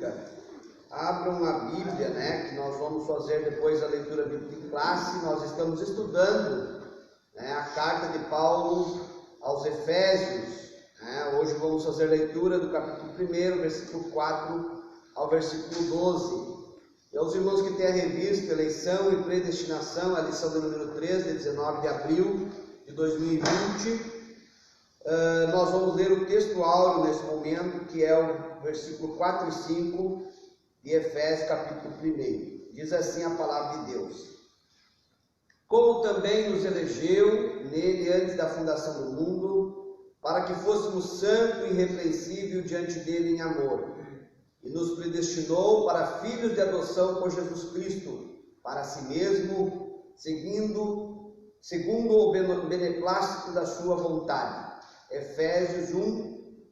bíblica, abram a Bíblia, né, que nós vamos fazer depois a leitura bíblica em classe. Nós estamos estudando, né, a carta de Paulo aos Efésios. Hoje vamos fazer a leitura do capítulo 1, versículo 4 ao versículo 12. E aos irmãos que têm a revista Eleição e Predestinação, a lição do número 3, de 19 de abril de 2020, nós vamos ler o texto áureo nesse momento, que é o versículo 4 e 5 de Efésios, capítulo 1. Diz assim a palavra de Deus: como também nos elegeu nele antes da fundação do mundo, para que fôssemos santo e irrepreensível diante dele em amor, e nos predestinou para filhos de adoção por Jesus Cristo, para si mesmo, segundo o beneplácito da sua vontade. Efésios 1,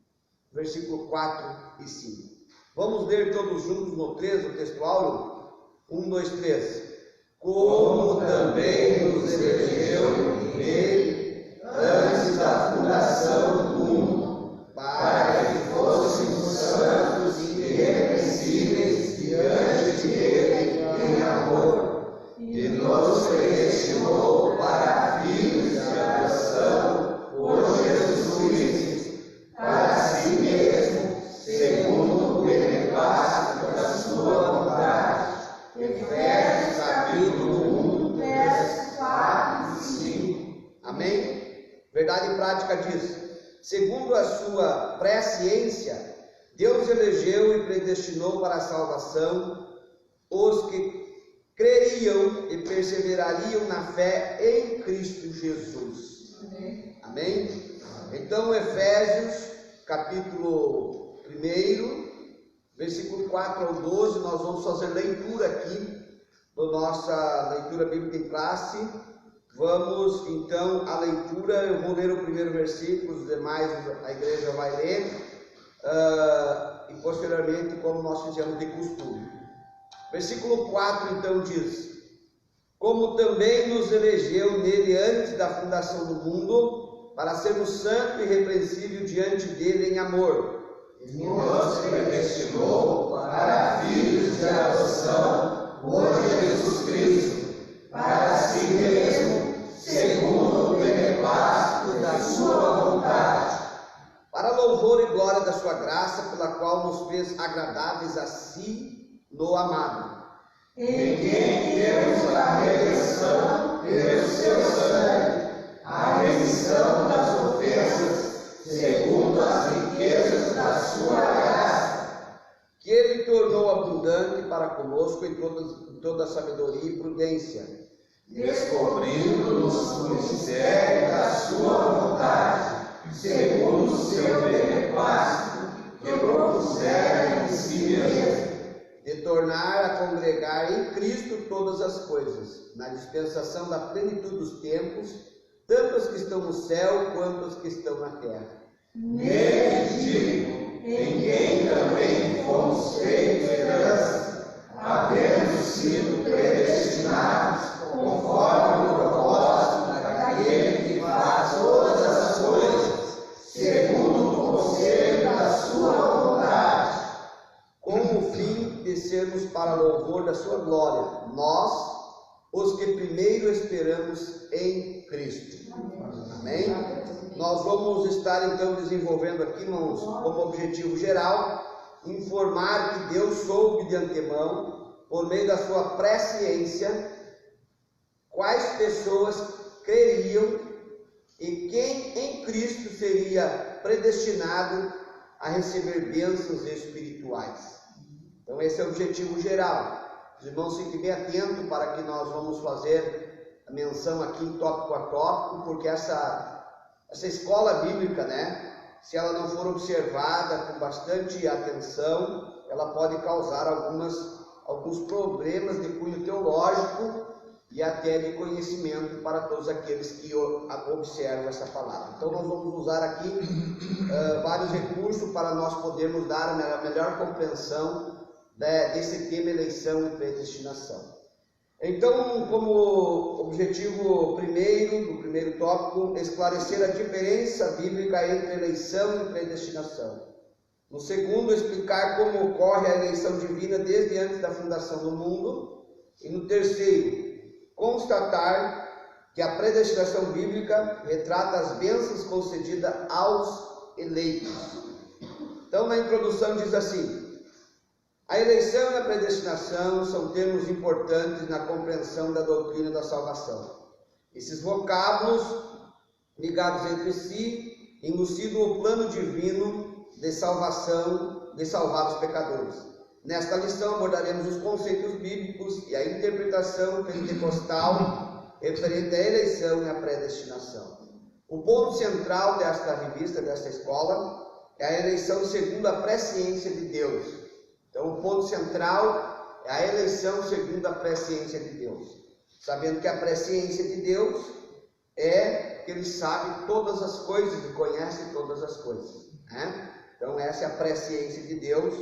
versículo 4 e 5. Vamos ler todos juntos no 3, o texto áureo? 1, 2, 3. Como também nos elegeu nele antes da fundação do mundo, para que fôssemos santos e irrepreensíveis diante dele em amor, e nos predestinou para filhos de adoção por Jesus Cristo, para si mesmo, segundo o beneplácito da sua vontade. Efésios capítulo 1, versos 4 e 5. Amém? Verdade prática diz: segundo a sua presciência, Deus elegeu e predestinou para a salvação os que creriam e perseverariam na fé em Cristo Jesus. Amém? Então, Efésios, capítulo 1, versículo 4 ao 12, nós vamos fazer leitura aqui, da nossa leitura bíblica em classe. Vamos então à leitura. Eu vou ler o primeiro versículo, os demais a igreja vai ler, e posteriormente, como nós fizemos de costume. Versículo 4 então diz: como também nos elegeu nele antes da fundação do mundo, para sermos santo e irrepreensível diante dele em amor, e nos predestinou para filhos de adoção por Jesus Cristo, para si mesmo, segundo o beneplácito da sua vontade, para louvor e glória da sua graça, pela qual nos fez agradáveis a si no amado, em quem temos a redenção pelo seu sangue, a remissão das ofensas, segundo as riquezas da sua graça, que ele tornou abundante para conosco em toda sabedoria e prudência, descobrindo-nos o mistério da sua vontade, segundo o seu beneplácito, que propusera em si mesmo, de tornar a congregar em Cristo todas as coisas, na dispensação da plenitude dos tempos, tanto as que estão no céu quanto as que estão na terra. Nele digo, em quem também fomos feitos herança, havendo sido predestinados conforme o propósito daquele que faz todas as coisas, segundo o conselho da sua vontade, com o fim de sermos para louvor da sua glória, nós, os que primeiro esperamos em Cristo. Amém? Nós vamos estar então desenvolvendo aqui, irmãos, como objetivo geral, informar que Deus soube de antemão, por meio da sua presciência, quais pessoas creriam e quem em Cristo seria predestinado a receber bênçãos espirituais. Então esse é o objetivo geral. Os irmãos fiquem bem atentos para que nós vamos fazer a menção aqui em tópico a tópico, porque essa escola bíblica, né, se ela não for observada com bastante atenção, ela pode causar alguns problemas de cunho teológico e até de conhecimento para todos aqueles que observam essa palavra. Então nós vamos usar aqui vários recursos para nós podermos dar a melhor compreensão desse tema eleição e predestinação. Então, como objetivo do primeiro tópico, esclarecer a diferença bíblica entre eleição e predestinação. No segundo, explicar como ocorre a eleição divina desde antes da fundação do mundo. E no terceiro, constatar que a predestinação bíblica retrata as bênçãos concedidas aos eleitos. Então, na introdução diz assim: a eleição e a predestinação são termos importantes na compreensão da doutrina da salvação. Esses vocábulos, ligados entre si, elucidam o plano divino de salvação, de salvar os pecadores. Nesta lição abordaremos os conceitos bíblicos e a interpretação pentecostal referente à eleição e à predestinação. O ponto central desta revista, desta escola, é a eleição segundo a presciência de Deus. Então, o ponto central é a eleição segundo a presciência de Deus. Sabendo que a presciência de Deus é que Ele sabe todas as coisas e conhece todas as coisas, né? Então, essa é a presciência de Deus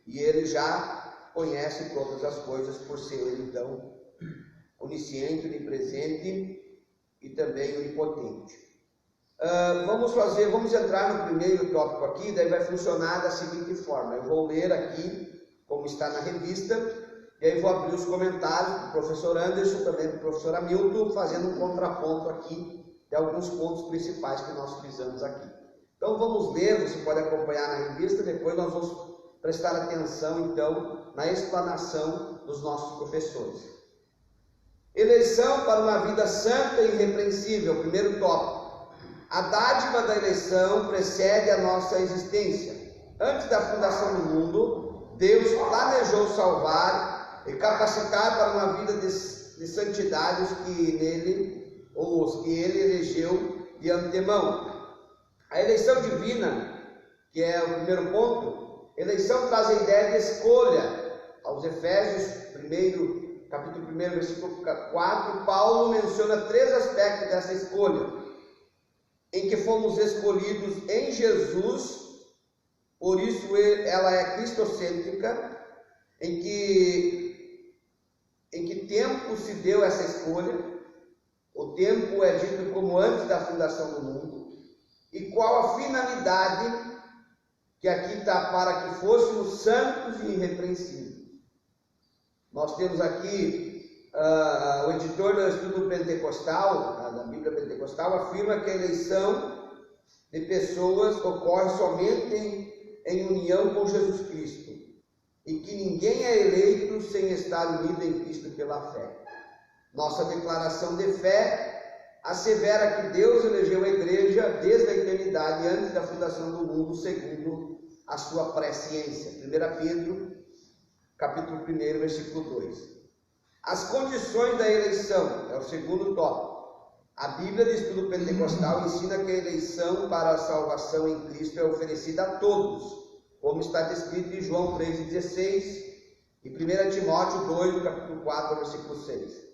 e Ele já conhece todas as coisas por ser Ele, então, onisciente, onipresente e também onipotente. Vamos entrar no primeiro tópico aqui, daí vai funcionar da seguinte forma: eu vou ler aqui como está na revista, e aí vou abrir os comentários do professor Anderson, também do professor Hamilton, fazendo um contraponto aqui de alguns pontos principais que nós frisamos aqui. Então vamos ler, você pode acompanhar na revista, depois nós vamos prestar atenção então na explanação dos nossos professores. Eleição para uma vida santa e irrepreensível, primeiro tópico. A dádiva da eleição precede a nossa existência. Antes da fundação do mundo, Deus planejou salvar e capacitar para uma vida de santidade os que nele, ou os que ele elegeu de antemão. A eleição divina, que é o primeiro ponto, eleição traz a ideia de escolha. Aos Efésios, capítulo 1, versículo 4, Paulo menciona 3 aspectos dessa escolha: em que fomos escolhidos em Jesus, por isso ela é cristocêntrica, em que tempo se deu essa escolha, o tempo é dito como antes da fundação do mundo, e qual a finalidade, que aqui está para que fôssemos santos e irrepreensíveis. Nós temos aqui o editor do estudo pentecostal, da Bíblia pentecostal, afirma que a eleição de pessoas ocorre somente em união com Jesus Cristo e que ninguém é eleito sem estar unido em Cristo pela fé. Nossa declaração de fé assevera que Deus elegeu a igreja desde a eternidade, antes da fundação do mundo, segundo a sua presciência. 1 Pedro, capítulo 1, versículo 2. As condições da eleição é o segundo tópico. A Bíblia de Estudo Pentecostal ensina que a eleição para a salvação em Cristo é oferecida a todos, como está descrito em João 3,16 e 1 Timóteo 2, capítulo 4, versículo 6.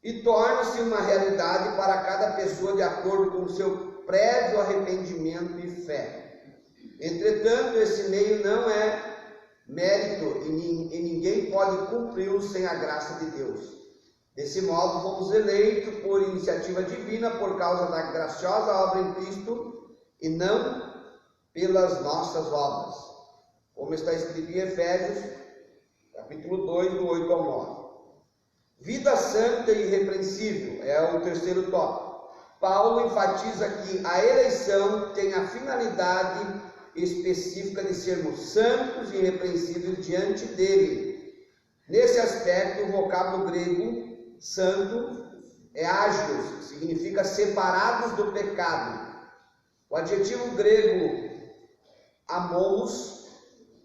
E torna-se uma realidade para cada pessoa de acordo com o seu prévio arrependimento e fé. Entretanto, esse meio não é mérito e ninguém pode cumpri-lo sem a graça de Deus. Desse modo, fomos eleitos por iniciativa divina por causa da graciosa obra em Cristo e não pelas nossas obras, como está escrito em Efésios, capítulo 2, do 8 ao 9. Vida santa e irrepreensível é o terceiro tópico. Paulo enfatiza que a eleição tem a finalidade específica de sermos santos e irrepreensíveis diante dele. Nesse aspecto, o vocábulo grego santo é ágios, que significa separados do pecado. O adjetivo grego amomos,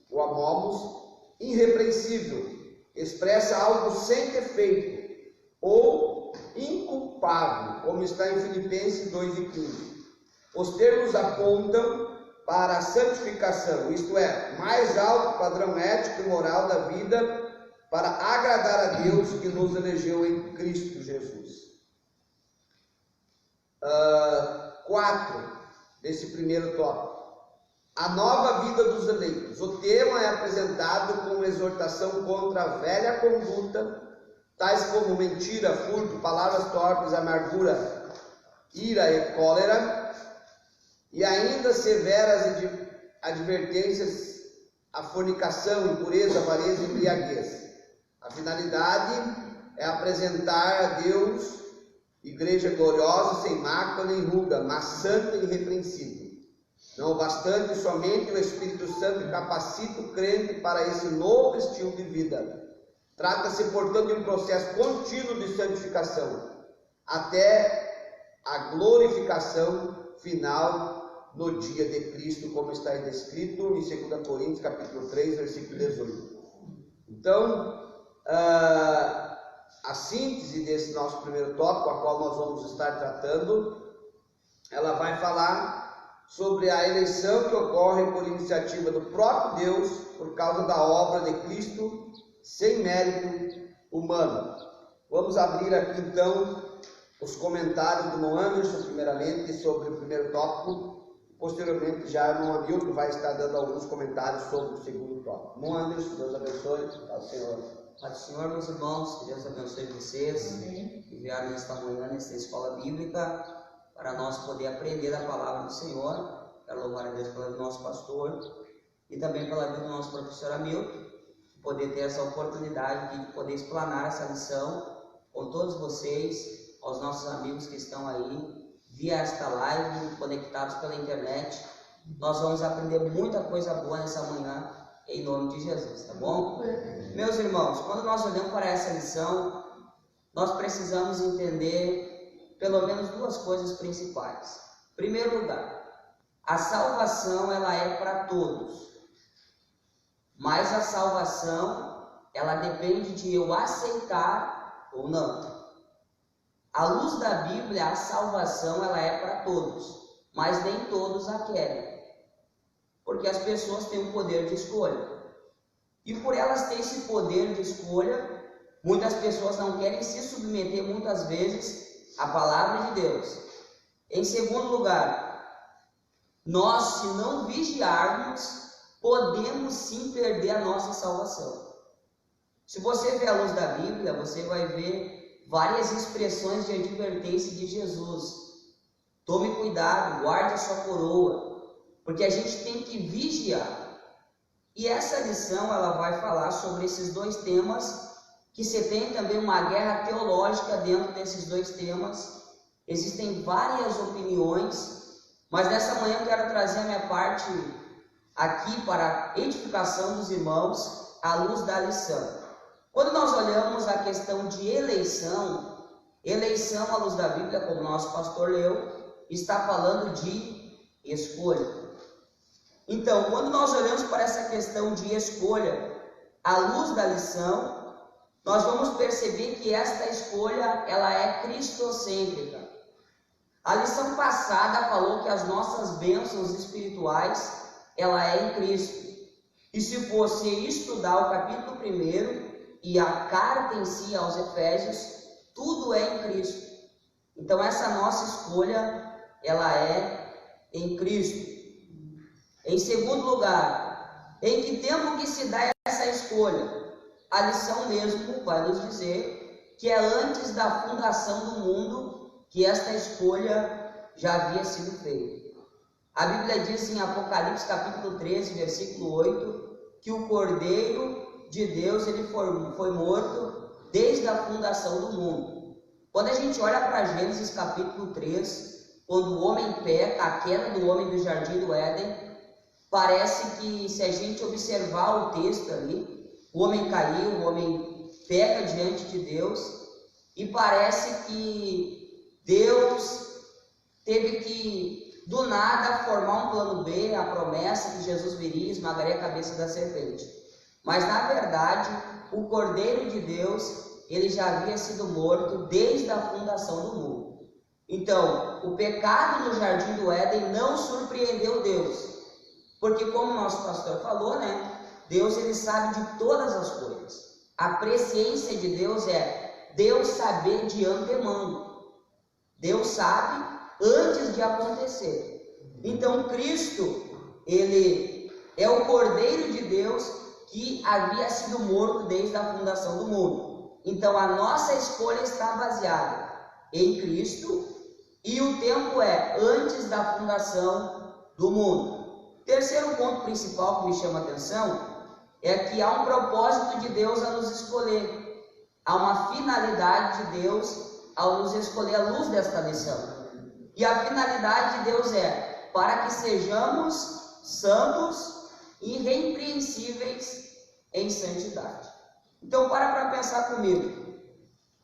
ou amomos, irrepreensível, expressa algo sem defeito ou inculpável, como está em Filipenses 2,15. Os termos apontam para a santificação, isto é, mais alto padrão ético e moral da vida, para agradar a Deus que nos elegeu em Cristo Jesus. 4 desse primeiro tópico. A nova vida dos eleitos. O tema é apresentado como exortação contra a velha conduta, tais como mentira, furto, palavras torpes, amargura, ira e cólera, e ainda severas advertências à fornicação, impureza, avareza e embriaguez. A finalidade é apresentar a Deus igreja gloriosa, sem mácula nem ruga, mas santa e irrepreensível. Não bastante, somente o Espírito Santo capacita o crente para esse novo estilo de vida. Trata-se, portanto, de um processo contínuo de santificação, até a glorificação final no dia de Cristo, como está descrito em 2 Coríntios, capítulo 3, versículo 18. Então, a síntese desse nosso primeiro tópico, a qual nós vamos estar tratando, ela vai falar sobre a eleição que ocorre por iniciativa do próprio Deus, por causa da obra de Cristo, sem mérito humano. Vamos abrir aqui então os comentários do irmão Anderson, primeiramente, sobre o primeiro tópico. Posteriormente, já o irmão Hamilton vai estar dando alguns comentários sobre o segundo tópico. Irmão Anderson, Deus abençoe. Ao Senhor. Pai do Senhor, meus irmãos, que Deus abençoe vocês. Enviaram nesta manhã, nesta escola bíblica, para nós poder aprender a palavra do Senhor. Quero louvar a Deus pelo nosso pastor e também pela vida do nosso professor Hamilton, poder ter essa oportunidade de poder explanar essa lição com todos vocês, aos nossos amigos que estão aí, via esta live, conectados pela internet. Nós vamos aprender muita coisa boa nessa manhã, em nome de Jesus, tá bom? Meus irmãos, quando nós olhamos para essa lição, nós precisamos entender pelo menos duas coisas principais. Em primeiro lugar, a salvação ela é para todos, mas a salvação ela depende de eu aceitar ou não. À luz da Bíblia, a salvação ela é para todos, mas nem todos a querem, porque as pessoas têm o poder de escolha. E por elas terem esse poder de escolha, muitas pessoas não querem se submeter muitas vezes à palavra de Deus. Em segundo lugar, nós, se não vigiarmos, podemos sim perder a nossa salvação. Se você ver a luz da Bíblia, você vai ver várias expressões de advertência de Jesus. Tome cuidado, guarde a sua coroa, porque a gente tem que vigiar. E essa lição ela vai falar sobre esses dois temas, que você tem também uma guerra teológica dentro desses dois temas. Existem várias opiniões, mas nessa manhã eu quero trazer a minha parte aqui para a edificação dos irmãos à luz da lição. Quando nós olhamos a questão de eleição à luz da Bíblia, como o nosso pastor leu, está falando de escolha. Então, quando nós olhamos para essa questão de escolha à luz da lição, nós vamos perceber que esta escolha ela é cristocêntrica. A lição passada falou que as nossas bênçãos espirituais ela é em Cristo. E se você estudar o capítulo 1 e a carta em si aos Efésios, tudo é em Cristo. Então essa nossa escolha ela é em Cristo. Em segundo lugar, em que tempo que se dá essa escolha? A lição mesmo vai nos dizer que é antes da fundação do mundo que esta escolha já havia sido feita. A Bíblia diz em Apocalipse capítulo 13, versículo 8, que o Cordeiro de Deus ele foi morto desde a fundação do mundo. Quando a gente olha para Gênesis capítulo 3, quando o homem peca, a queda do homem do jardim do Éden, parece que, se a gente observar o texto ali, o homem caiu, o homem peca diante de Deus, e parece que Deus teve que, do nada, formar um plano B, a promessa que Jesus viria e esmagaria a cabeça da serpente. Mas, na verdade, o Cordeiro de Deus, ele já havia sido morto desde a fundação do mundo. Então, o pecado no jardim do Éden não surpreendeu Deus. Porque, como o nosso pastor falou, Deus ele sabe de todas as coisas. A presciência de Deus é Deus saber de antemão. Deus sabe antes de acontecer. Então, Cristo, ele é o Cordeiro de Deus que havia sido morto desde a fundação do mundo. Então, a nossa escolha está baseada em Cristo e o tempo é antes da fundação do mundo. Terceiro ponto principal que me chama a atenção é que há um propósito de Deus a nos escolher. Há uma finalidade de Deus ao nos escolher à luz desta lição. E a finalidade de Deus é para que sejamos santos e irrepreensíveis em santidade. Então, para pensar comigo.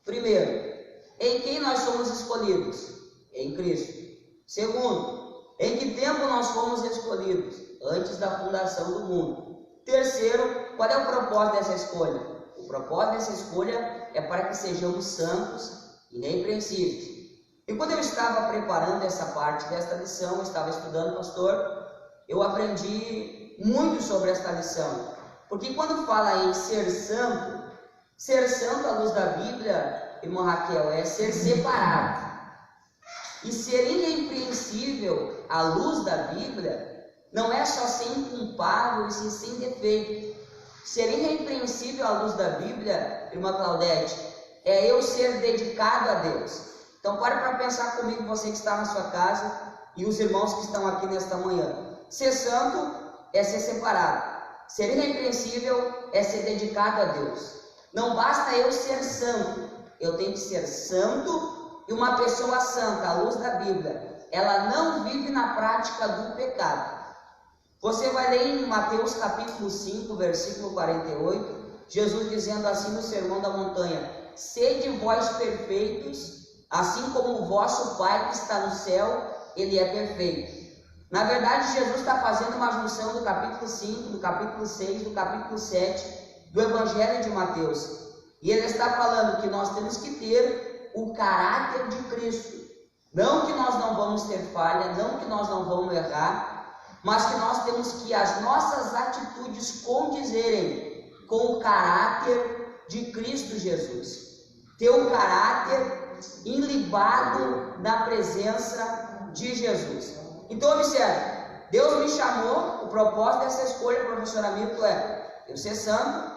Primeiro, em quem nós somos escolhidos? Em Cristo. Segundo, em que tempo nós fomos escolhidos? Antes da fundação do mundo. Terceiro, qual é o propósito dessa escolha? O propósito dessa escolha é para que sejamos santos e irrepreensíveis. E quando eu estava preparando essa parte desta lição, eu estava estudando, pastor, eu aprendi muito sobre esta lição. Porque quando fala em ser santo à luz da Bíblia, irmã Raquel, é ser separado. E ser irrepreensível à luz da Bíblia não é só ser inculpável e ser sem defeito. Ser irrepreensível à luz da Bíblia, irmã Claudete, é eu ser dedicado a Deus. Então para pensar comigo, você que está na sua casa e os irmãos que estão aqui nesta manhã. Ser santo é ser separado. Ser irrepreensível é ser dedicado a Deus. Não basta eu ser santo, eu tenho que ser santo. E uma pessoa santa, à luz da Bíblia, ela não vive na prática do pecado. Você vai ler em Mateus capítulo 5, versículo 48, Jesus dizendo assim no Sermão da Montanha: sede vós perfeitos, assim como o vosso Pai que está no céu, Ele é perfeito. Na verdade, Jesus está fazendo uma junção do capítulo 5, do capítulo 6, do capítulo 7, do Evangelho de Mateus. E Ele está falando que nós temos que ter o caráter de Cristo. Não que nós não vamos ter falha, não que nós não vamos errar, mas que nós temos que as nossas atitudes condizerem com o caráter de Cristo Jesus. Ter um caráter enlibado na presença de Jesus. Então observe, Deus me chamou, o propósito dessa escolha, professor Hamilton, é eu ser santo,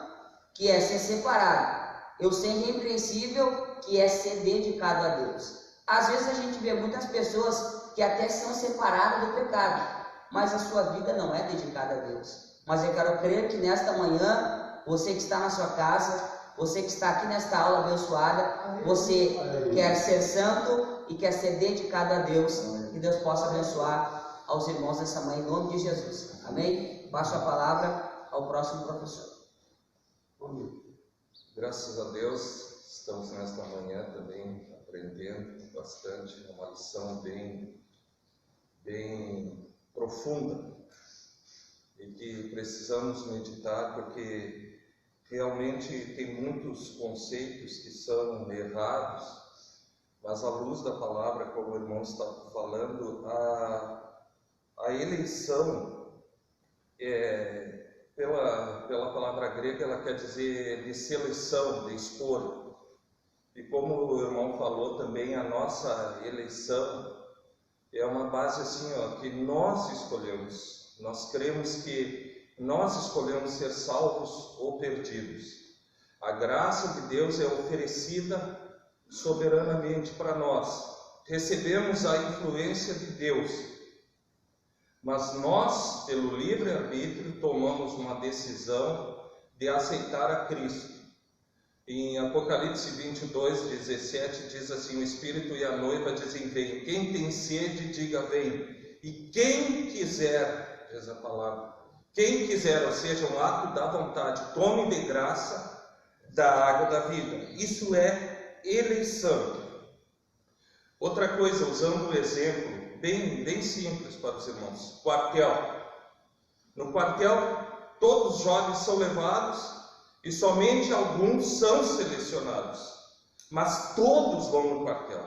que é ser separado. Eu ser irrepreensível, que é ser dedicado a Deus. Às vezes a gente vê muitas pessoas que até são separadas do pecado, mas a sua vida não é dedicada a Deus. Mas eu quero crer que nesta manhã, você que está na sua casa, você que está aqui nesta aula abençoada, você quer ser santo e quer ser dedicado a Deus. Que Deus possa abençoar aos irmãos dessa manhã, em nome de Jesus. Amém? Passo a palavra ao próximo professor. Graças a Deus, estamos nesta manhã também aprendendo bastante, uma lição bem profunda e que precisamos meditar, porque realmente tem muitos conceitos que são errados, mas à luz da palavra, como o irmão está falando, a eleição pela palavra grega, ela quer dizer de seleção, de escolha. E como o irmão falou também, a nossa eleição é uma base assim, que nós escolhemos. Nós cremos que nós escolhemos ser salvos ou perdidos. A graça de Deus é oferecida soberanamente para nós. Recebemos a influência de Deus. Mas nós, pelo livre-arbítrio, tomamos uma decisão de aceitar a Cristo. Em Apocalipse 22, 17, diz assim: o Espírito e a noiva dizem: vem. Quem tem sede, diga: vem. E quem quiser, diz a palavra, quem quiser, ou seja, um ato da vontade, tome de graça da água da vida. Isso é eleição. Outra coisa, usando o exemplo bem simples para os irmãos: quartel. No quartel, todos os jovens são levados e somente alguns são selecionados, mas todos vão no quartel.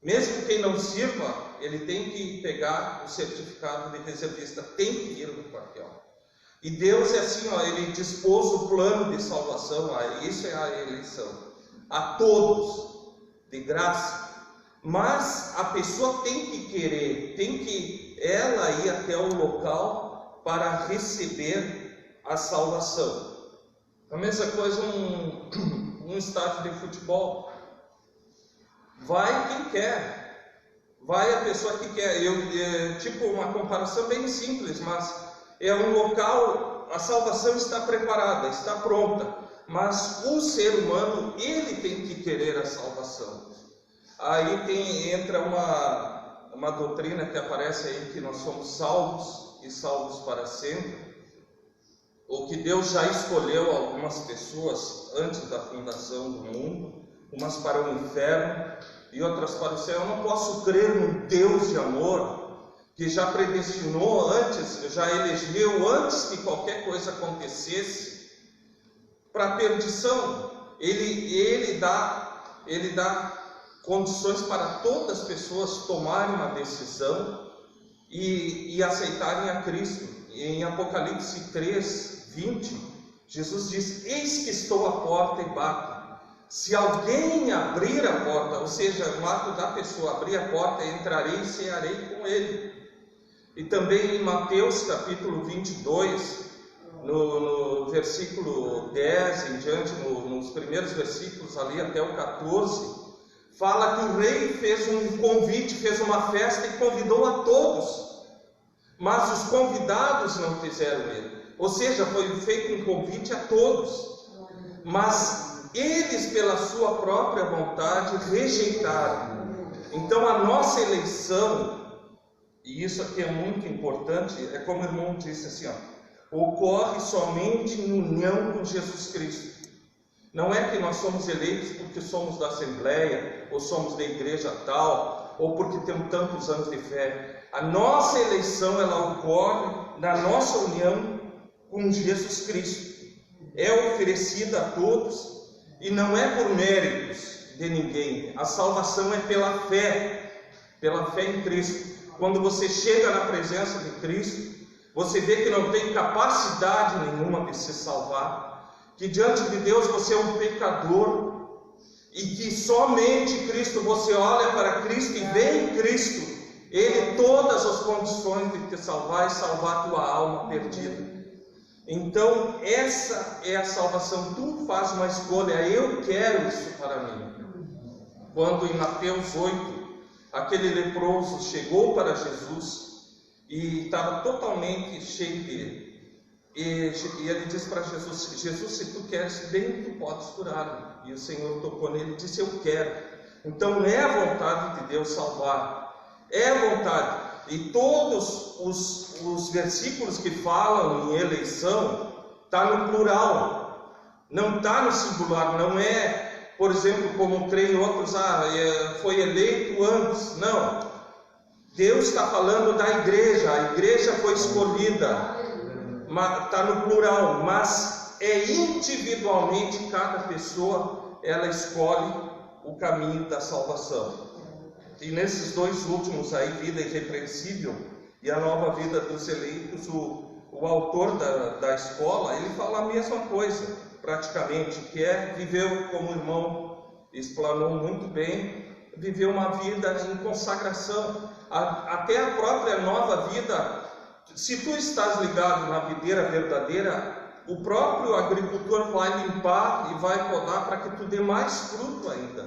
Mesmo quem não sirva, ele tem que pegar o certificado de reservista, tem que ir no quartel. E Deus é assim, Ele dispôs o plano de salvação, isso é a eleição, a todos, de graça. Mas a pessoa tem que querer, tem que ela ir até o local para receber a salvação. A mesma coisa um estádio de futebol. Vai quem quer, vai a pessoa que quer. Tipo uma comparação bem simples, mas é um local, a salvação está preparada, está pronta, mas o ser humano, ele tem que querer a salvação. Aí entra uma doutrina que aparece aí, que nós somos salvos e salvos para sempre, ou que Deus já escolheu algumas pessoas antes da fundação do mundo, umas para o inferno e outras para o céu. Eu não posso crer num Deus de amor que já predestinou antes, já elegeu antes que qualquer coisa acontecesse para a perdição. Ele dá condições para todas as pessoas tomarem uma decisão e aceitarem a Cristo. Em Apocalipse 3:20, Jesus diz: eis que estou à porta e bato. Se alguém abrir a porta, ou seja, no ato da pessoa abrir a porta, entrarei e cearei com ele. E também em Mateus capítulo 22, no versículo 10 em diante, nos primeiros versículos ali até o 14, fala que o rei fez um convite, fez uma festa e convidou a todos, mas os convidados não quiseram ir. Ou seja, foi feito um convite a todos, mas eles, pela sua própria vontade, rejeitaram. Então a nossa eleição, e isso aqui é muito importante, é como o irmão disse assim, ocorre somente em união com Jesus Cristo. Não é que nós somos eleitos porque somos da Assembleia, ou somos da igreja tal, ou porque temos tantos anos de fé. A nossa eleição, ela ocorre na nossa união com Jesus Cristo. É oferecida a todos e não é por méritos de ninguém. A salvação é pela fé em Cristo. Quando você chega na presença de Cristo, você vê que não tem capacidade nenhuma de se salvar, que diante de Deus você é um pecador, e que somente Cristo, você olha para Cristo e vê em Cristo, Ele todas as condições de te salvar e salvar a tua alma perdida. Então essa é a salvação. Tu faz uma escolha, eu quero isso para mim. Quando em Mateus 8, aquele leproso chegou para Jesus e estava totalmente cheio dele. E ele disse para Jesus: Jesus, se tu queres bem, tu podes curar-me. E o Senhor tocou nele e disse: eu quero. Então é a vontade de Deus salvar, é a vontade. E todos os versículos que falam em eleição está no plural, não está no singular. Não é, por exemplo, como creem outros, foi eleito antes. Não, Deus está falando da igreja, a igreja foi escolhida, está no plural, mas é individualmente cada pessoa, ela escolhe o caminho da salvação. E nesses dois últimos aí, vida irrepreensível e a nova vida dos eleitos, o autor da escola, ele fala a mesma coisa, praticamente, que é viver, como o irmão explanou muito bem, viver uma vida em consagração, até a própria nova vida. Se tu estás ligado na videira verdadeira, o próprio agricultor vai limpar e vai podar para que tu dê mais fruto ainda.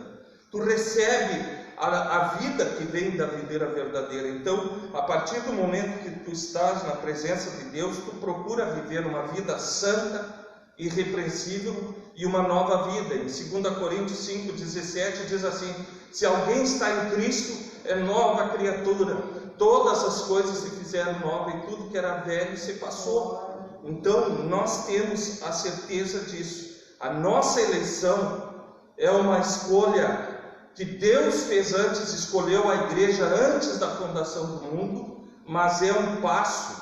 Tu recebe a vida que vem da videira verdadeira. Então, a partir do momento que tu estás na presença de Deus, tu procura viver uma vida santa, irrepreensível e uma nova vida. Em 2 Coríntios 5,17 diz assim: se alguém está em Cristo, é nova criatura. Todas as coisas se fizeram novas e tudo que era velho se passou. Então, nós temos a certeza disso. A nossa eleição é uma escolha que Deus fez antes, escolheu a igreja antes da fundação do mundo, mas é um passo,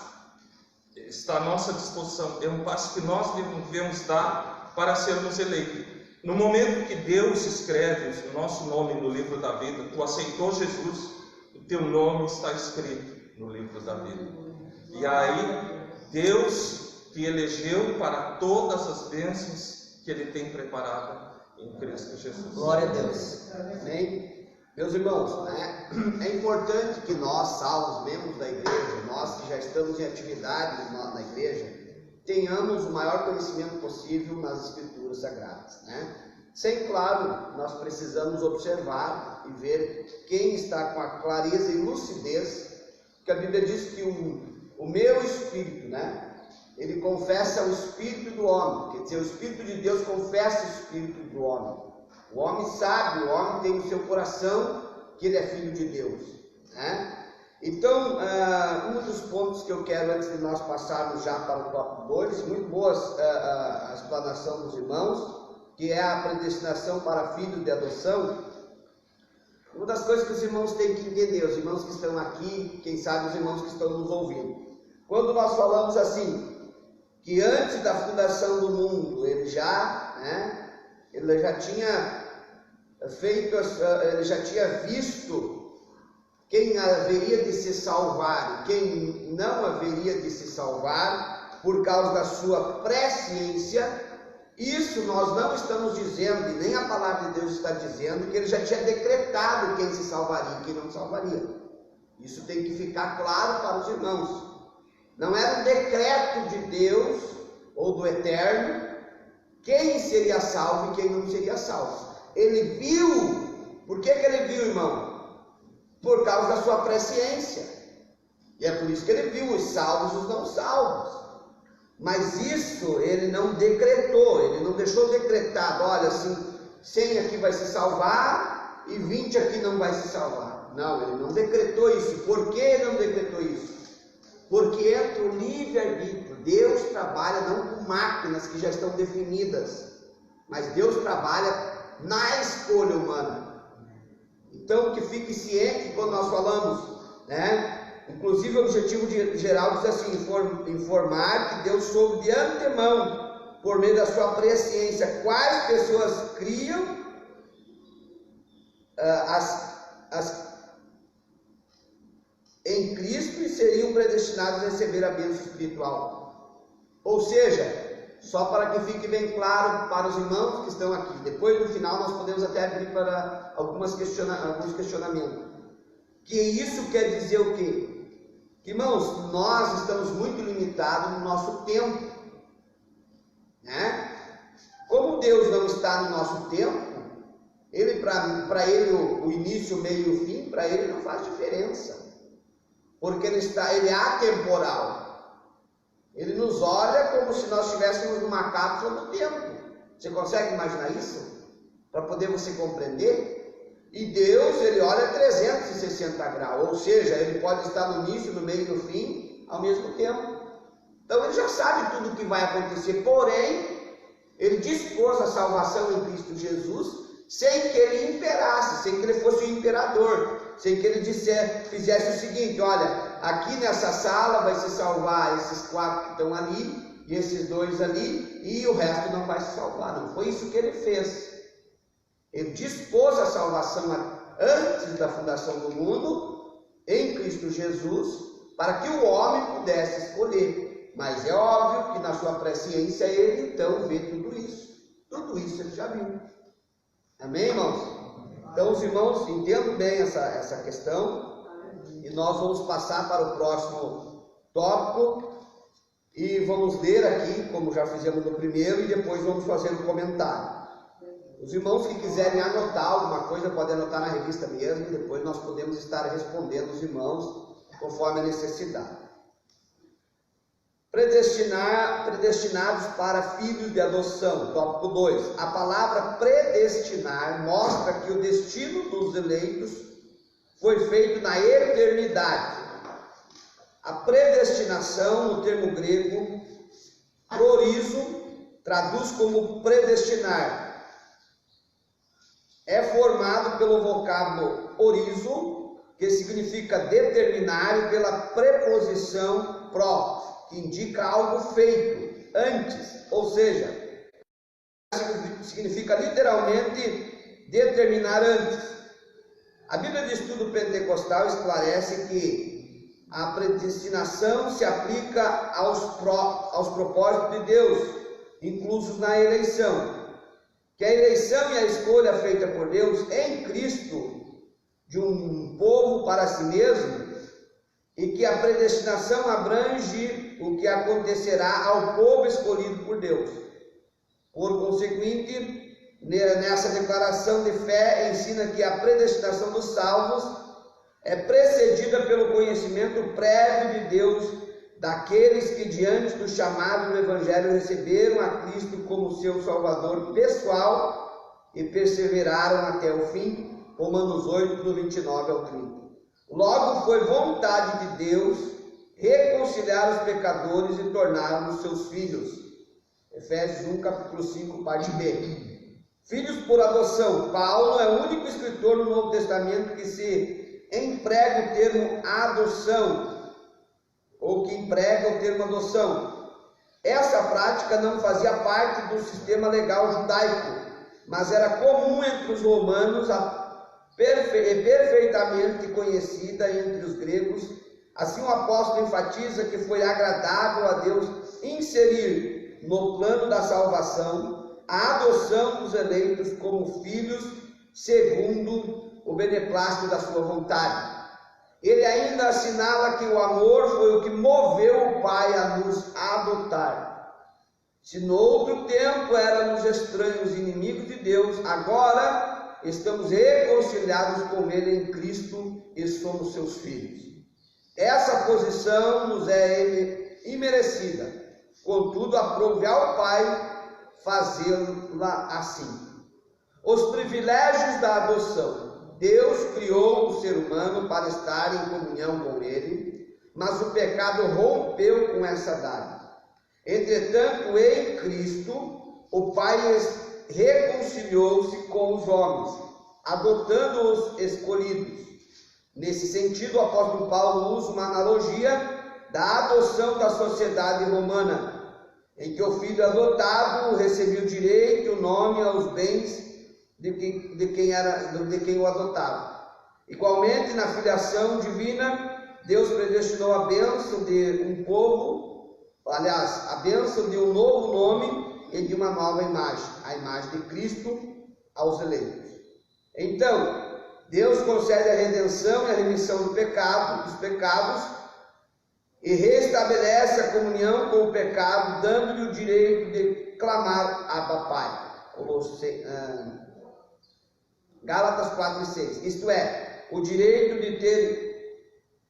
está à nossa disposição, é um passo que nós devemos dar para sermos eleitos. No momento que Deus escreve o nosso nome no livro da vida, tu aceitou Jesus, o teu nome está escrito no livro da vida. E aí, Deus te elegeu para todas as bênçãos que Ele tem preparado em Cristo Jesus. Glória a Deus. Amém? Meus irmãos, é importante que nós, salvos, membros da igreja, nós que já estamos em atividade na igreja, tenhamos o maior conhecimento possível nas Escrituras Sagradas, Sem, claro, nós precisamos observar e ver quem está com a clareza e lucidez, porque a Bíblia diz que o meu espírito, né? Ele confessa o espírito do homem, quer dizer, o Espírito de Deus confessa o espírito do homem. O homem sabe, o homem tem no seu coração que ele é filho de Deus, né? Então, um dos pontos que eu quero, antes de nós passarmos já para o tópico 2, muito boa a explanação dos irmãos, que é a predestinação para filhos de adoção. Uma das coisas que os irmãos têm que entender, os irmãos que estão aqui, quem sabe os irmãos que estão nos ouvindo, quando nós falamos assim, que antes da fundação do mundo, ele já tinha feito, ele já tinha visto quem haveria de se salvar e quem não haveria de se salvar por causa da sua presciência. Isso nós não estamos dizendo, e nem a palavra de Deus está dizendo, que ele já tinha decretado quem se salvaria e quem não salvaria. Isso tem que ficar claro para os irmãos. Não era um decreto de Deus ou do Eterno quem seria salvo e quem não seria salvo. Ele viu. Por que ele viu, irmão? Por causa da sua presciência. E é por isso que ele viu os salvos e os não salvos. Mas isso ele não decretou, ele não deixou decretado, olha, assim, 100 aqui vai se salvar e 20 aqui não vai se salvar. Não, ele não decretou isso. Por que não decretou isso? Porque entra o livre-arbítrio. Deus trabalha não com máquinas que já estão definidas, mas Deus trabalha na escolha humana. Então, que fique ciente quando nós falamos, né? Inclusive, o objetivo geral diz assim: informar que Deus soube de antemão, por meio da sua presciência, quais pessoas criam em Cristo e seriam predestinados a receber a bênção espiritual. Ou seja, só para que fique bem claro para os irmãos que estão aqui, depois no final nós podemos até abrir para alguns questionamentos. Que isso quer dizer o quê? Que, irmãos, nós estamos muito limitados no nosso tempo, né? Como Deus não está no nosso tempo, ele para ele o início, o meio e o fim, para ele não faz diferença, porque ele é atemporal. Ele nos olha como se nós estivéssemos numa cápsula do tempo. Você consegue imaginar isso? Para poder você compreender? E Deus, ele olha 360 graus, ou seja, ele pode estar no início, no meio e no fim, ao mesmo tempo. Então ele já sabe tudo o que vai acontecer, porém, ele dispôs a salvação em Cristo Jesus, sem que ele imperasse, sem que ele fosse o imperador, sem que ele fizesse o seguinte: olha, aqui nessa sala vai se salvar esses 4 que estão ali, e esses 2 ali, e o resto não vai se salvar. Não foi isso que ele fez. Ele dispôs a salvação antes da fundação do mundo, em Cristo Jesus, para que o homem pudesse escolher. Mas é óbvio que na sua presciência ele então vê tudo isso. Tudo isso ele já viu. Amém, irmãos? Então os irmãos entendam bem essa questão. E nós vamos passar para o próximo tópico. E vamos ler aqui, como já fizemos no primeiro, e depois vamos fazer um comentário. Os irmãos que quiserem anotar alguma coisa, podem anotar na revista mesmo, e depois nós podemos estar respondendo os irmãos conforme a necessidade. Predestinados para filhos de adoção. Tópico 2. A palavra predestinar mostra que o destino dos eleitos foi feito na eternidade. A predestinação, no termo grego, prorizo, traduz como predestinar. É formado pelo vocábulo orizo, que significa determinar, e pela preposição pro, que indica algo feito antes, ou seja, significa literalmente determinar antes. A Bíblia de Estudo Pentecostal esclarece que a predestinação se aplica aos propósitos de Deus, inclusos na eleição. Que a eleição e a escolha feita por Deus em Cristo de um povo para si mesmo, e que a predestinação abrange o que acontecerá ao povo escolhido por Deus. Por conseguinte, nessa declaração de fé ensina que a predestinação dos salvos é precedida pelo conhecimento prévio de Deus daqueles que diante do chamado do Evangelho receberam a Cristo como seu Salvador pessoal e perseveraram até o fim. Romanos 8, do 29 ao 30. Logo foi vontade de Deus reconciliar os pecadores e torná-los seus filhos. Efésios 1, capítulo 5, parte B. Filhos por adoção. Paulo é o único escritor no Novo Testamento que se emprega o termo adoção, ou que emprega o termo adoção. Essa prática não fazia parte do sistema legal judaico, mas era comum entre os romanos, perfeitamente conhecida entre os gregos. Assim o apóstolo enfatiza que foi agradável a Deus inserir no plano da salvação a adoção dos eleitos como filhos segundo o beneplácito da sua vontade. Ele ainda assinala que o amor foi o que moveu o Pai a nos adotar. Se no outro tempo éramos estranhos e inimigos de Deus, agora estamos reconciliados com Ele em Cristo e somos seus filhos. Essa posição nos é imerecida, contudo aprove ao Pai fazê-la assim. Os privilégios da adoção. Deus criou o ser humano para estar em comunhão com Ele, mas o pecado rompeu com essa dádiva. Entretanto, em Cristo, o Pai reconciliou-se com os homens, adotando os escolhidos. Nesse sentido, o apóstolo Paulo usa uma analogia da adoção da sociedade romana, em que o filho adotado recebia o direito e o nome aos bens de quem o adotava. Igualmente, na filiação divina, Deus predestinou a bênção de um povo, aliás, a bênção de um novo nome e de uma nova imagem, a imagem de Cristo aos eleitos. Então, Deus concede a redenção e a remissão dos pecados, e restabelece a comunhão com o pecado, dando-lhe o direito de clamar Abba Pai. Gálatas 4 e 6. Isto é, o direito de ter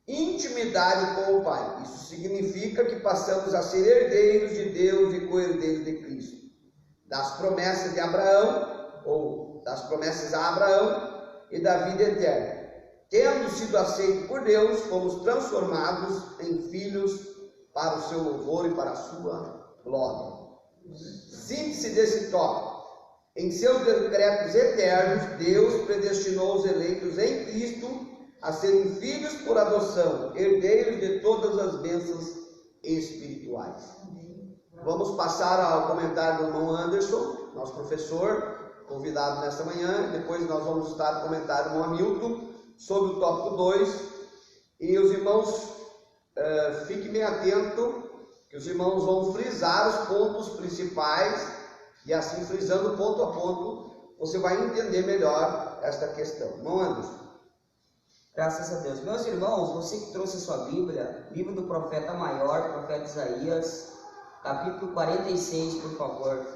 intimidade com o Pai. Isso significa que passamos a ser herdeiros de Deus e co-herdeiros de Cristo. Das promessas de Abraão, ou das promessas a Abraão e da vida eterna. Tendo sido aceitos por Deus, fomos transformados em filhos para o seu louvor e para a sua glória. Síntese desse tópico. Em seus decretos eternos, Deus predestinou os eleitos em Cristo a serem filhos por adoção, herdeiros de todas as bênçãos espirituais. Vamos passar ao comentário do irmão Anderson, nosso professor, convidado nesta manhã. Depois nós vamos estar no comentário do irmão Hamilton, sobre o tópico 2. E os irmãos, fiquem bem atentos, que os irmãos vão frisar os pontos principais. E assim, frisando ponto a ponto, você vai entender melhor esta questão. Irmão Anderson. Graças a Deus. Meus irmãos, você que trouxe a sua Bíblia, livro do profeta maior, profeta Isaías, capítulo 46, por favor.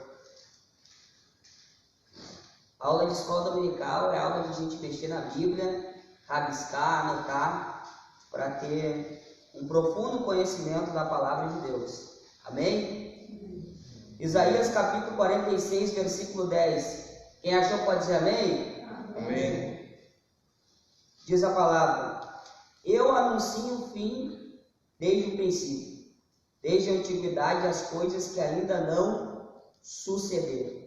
A aula de escola dominical é a aula de a gente mexer na Bíblia, rabiscar, anotar, para ter um profundo conhecimento da palavra de Deus. Amém? Isaías capítulo 46, versículo 10. Quem achou pode dizer amém? Amém. Diz a palavra: eu anuncio o fim desde o princípio, desde a antiguidade as coisas que ainda não sucederam.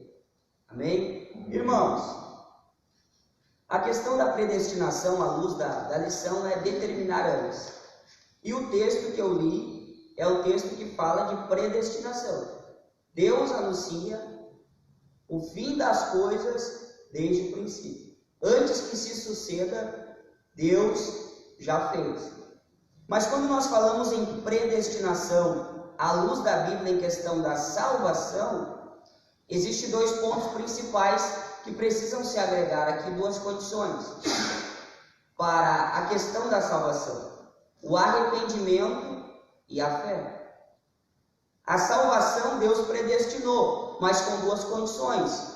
Amém? Irmãos, a questão da predestinação à luz da lição é determinar anos. E o texto que eu li é o texto que fala de predestinação. Deus anuncia o fim das coisas desde o princípio. Antes que se suceda, Deus já fez. Mas quando nós falamos em predestinação, à luz da Bíblia em questão da salvação, existem dois pontos principais que precisam se agregar aqui, duas condições para a questão da salvação: o arrependimento e a fé. A salvação Deus predestinou, mas com duas condições.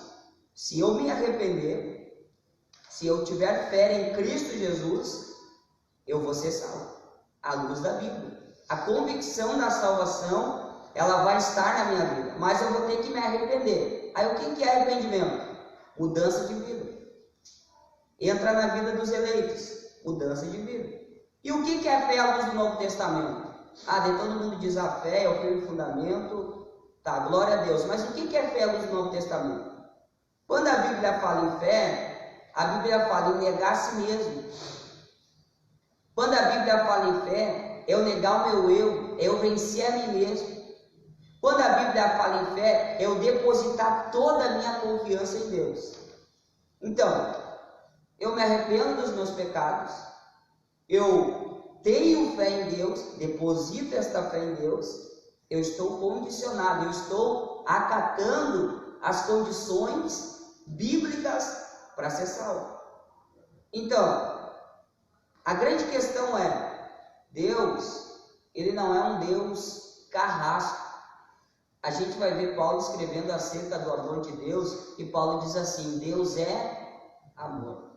Se eu me arrepender, se eu tiver fé em Cristo Jesus, eu vou ser salvo, à luz da Bíblia. A convicção da salvação, ela vai estar na minha vida, mas eu vou ter que me arrepender. Aí o que é arrependimento? Mudança de vida. Entra na vida dos eleitos, mudança de vida. E o que é fé à luz do Novo Testamento? Daí todo mundo diz a fé é o firme fundamento, tá, glória a Deus. Mas o que é fé à luz do Novo Testamento? Quando a Bíblia fala em fé, a Bíblia fala em negar a si mesmo. Quando a Bíblia fala em fé, é eu negar o meu eu, é eu vencer a mim mesmo. Quando a Bíblia fala em fé, é eu depositar toda a minha confiança em Deus. Então, eu me arrependo dos meus pecados, eu tenho fé em Deus, deposito esta fé em Deus, eu estou condicionado, eu estou acatando as condições bíblicas para ser salvo. Então, a grande questão é, Deus, Ele não é um Deus carrasco. A gente vai ver Paulo escrevendo acerca do amor de Deus, e Paulo diz assim, Deus é amor.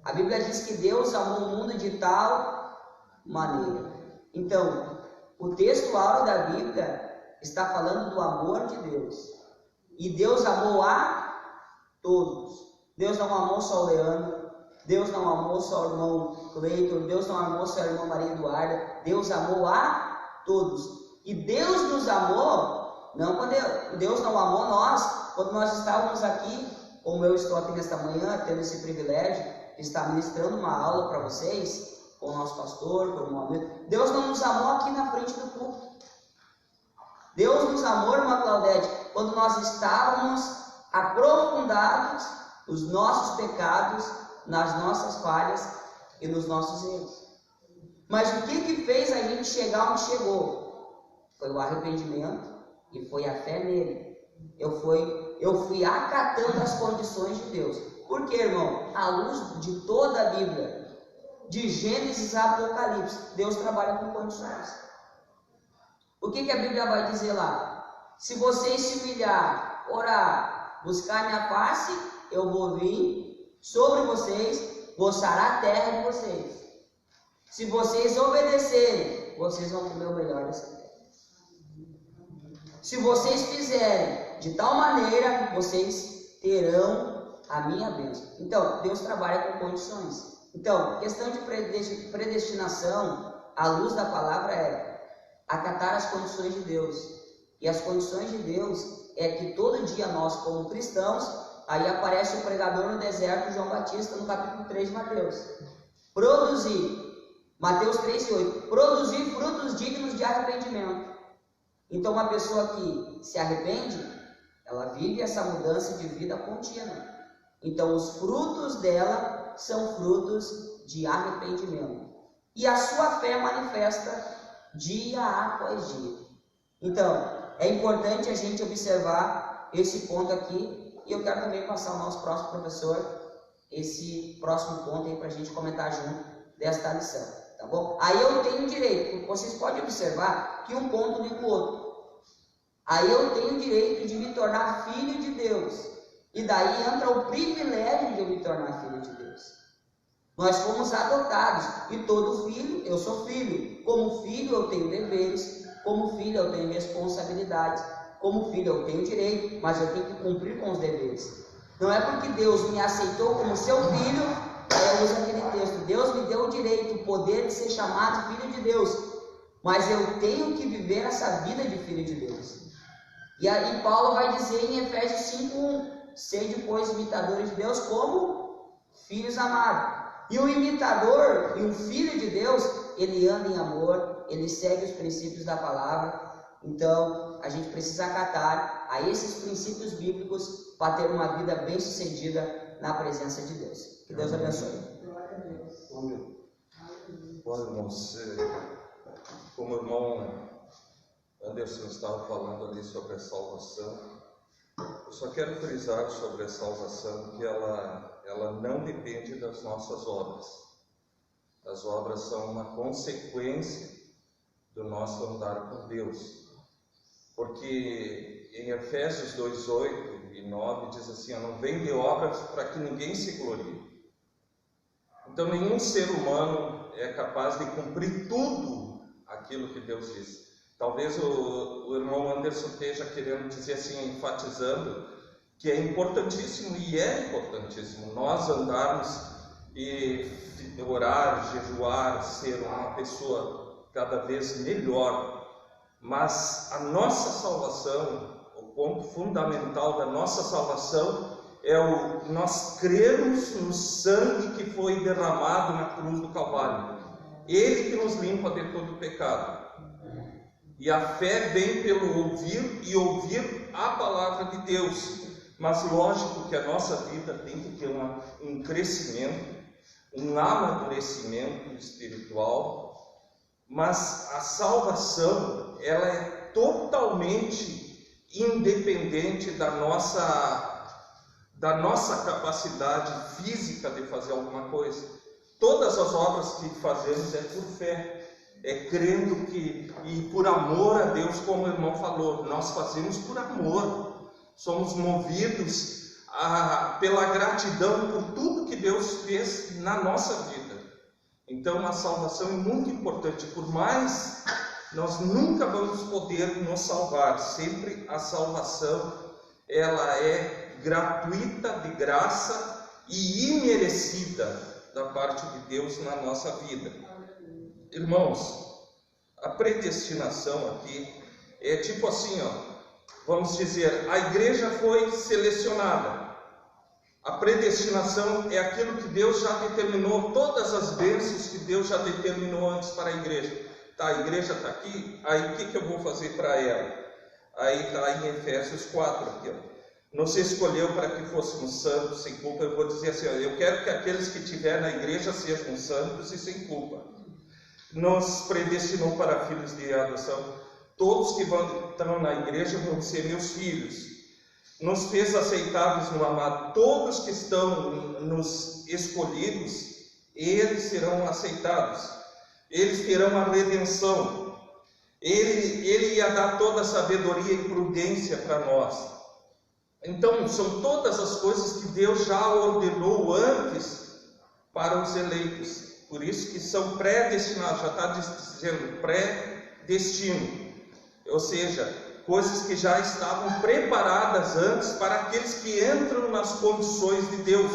A Bíblia diz que Deus amou o mundo de tal maneira. Então, o texto áureo da Bíblia está falando do amor de Deus. E Deus amou a todos. Deus não amou só o Leandro, Deus não amou só o irmão Cleiton, Deus não amou só a irmã Maria Eduarda, Deus amou a todos. E Deus nos amou, não quando Deus não amou nós, quando nós estávamos aqui, como eu estou aqui nesta manhã, tendo esse privilégio de estar ministrando uma aula para vocês, com o nosso pastor, com o irmão amigo. Deus não nos amou aqui na frente do culto. Deus nos amou, irmã Claudete, quando nós estávamos aprofundados nos nossos pecados, nas nossas falhas e nos nossos erros. Mas o que fez a gente chegar onde chegou? Foi o arrependimento e foi a fé nele. Eu fui acatando as condições de Deus. Por quê, irmão? À luz de toda a Bíblia, de Gênesis a Apocalipse, Deus trabalha com condições. O que a Bíblia vai dizer lá? Se vocês se humilhar, orar, buscar minha face, eu vou vir sobre vocês, vou sarar a terra de vocês. Se vocês obedecerem, vocês vão comer o melhor dessa terra. Se vocês fizerem de tal maneira, vocês terão a minha bênção. Então, Deus trabalha com condições. Então, questão de predestinação, à luz da palavra, é acatar as condições de Deus. E as condições de Deus é que todo dia nós, como cristãos, aí aparece o pregador no deserto, João Batista, no capítulo 3 de Mateus. Produzir, Mateus 3:8, produzir frutos dignos de arrependimento. Então, uma pessoa que se arrepende, ela vive essa mudança de vida contínua. Então, os frutos dela são frutos de arrependimento. E a sua fé manifesta dia após dia. Então, é importante a gente observar esse ponto aqui. E eu quero também passar ao nosso próximo professor esse próximo ponto aí para a gente comentar junto desta lição. Tá bom? Aí eu tenho direito, vocês podem observar que um ponto liga o outro. Aí eu tenho direito de me tornar filho de Deus. E daí entra o privilégio de eu me tornar filho de Deus. Nós fomos adotados. E todo filho, eu sou filho. Como filho eu tenho deveres. Como filho eu tenho responsabilidades. Como filho eu tenho direito, mas eu tenho que cumprir com os deveres. Não é porque Deus me aceitou como seu filho, eu uso aquele texto, Deus me deu o direito, o poder de ser chamado filho de Deus, mas eu tenho que viver essa vida de filho de Deus. E aí Paulo vai dizer em Efésios 5:1, sede, pois, imitadores de Deus como filhos amados. E o imitador e o filho de Deus, ele anda em amor, ele segue os princípios da palavra. Então, a gente precisa acatar a esses princípios bíblicos para ter uma vida bem-sucedida na presença de Deus. Que Deus abençoe. Olha, irmãos, como o irmão Anderson estava falando ali sobre a salvação, eu só quero frisar sobre a salvação que ela não depende das nossas obras. As obras são uma consequência do nosso andar com Deus. Porque em Efésios 2:8 e 9 diz assim, não vem de obras para que ninguém se glorie. Então nenhum ser humano é capaz de cumprir tudo aquilo que Deus diz. Talvez o irmão Anderson esteja querendo dizer assim, enfatizando, que é importantíssimo, e é importantíssimo, nós andarmos e orar, jejuar, ser uma pessoa cada vez melhor. Mas a nossa salvação, o ponto fundamental da nossa salvação é nós crermos no sangue que foi derramado na cruz do Calvário. Ele que nos limpa de todo o pecado. E a fé vem pelo ouvir e ouvir a palavra de Deus. Mas lógico que a nossa vida tem que ter um crescimento, um amadurecimento espiritual. Mas a salvação, ela é totalmente independente da nossa capacidade física de fazer alguma coisa. Todas as obras que fazemos é por fé. É crendo e por amor a Deus, como o irmão falou, nós fazemos por amor, somos movidos pela gratidão por tudo que Deus fez na nossa vida. Então a salvação é muito importante, por mais nós nunca vamos poder nos salvar, sempre a salvação ela é gratuita, de graça e imerecida da parte de Deus na nossa vida. Irmãos, a predestinação aqui é tipo assim, vamos dizer, a igreja foi selecionada. A predestinação é aquilo que Deus já determinou, todas as bênçãos que Deus já determinou antes para a igreja. Tá, a igreja está aqui, aí o que eu vou fazer para ela? Aí está em Efésios 4 aqui, Nos escolheu para que fôssemos santos, sem culpa. Eu vou dizer assim, eu quero que aqueles que estiverem na igreja sejam santos e sem culpa. Nos predestinou para filhos de adoção. Todos que estão na igreja vão ser meus filhos. Nos fez aceitáveis no amado. Todos que estão nos escolhidos, eles serão aceitados. Eles terão a redenção. Ele ia dar toda a sabedoria e prudência para nós. Então, são todas as coisas que Deus já ordenou antes para os eleitos. Por isso que são predestinados, já está dizendo pré-destino. Ou seja, coisas que já estavam preparadas antes para aqueles que entram nas condições de Deus,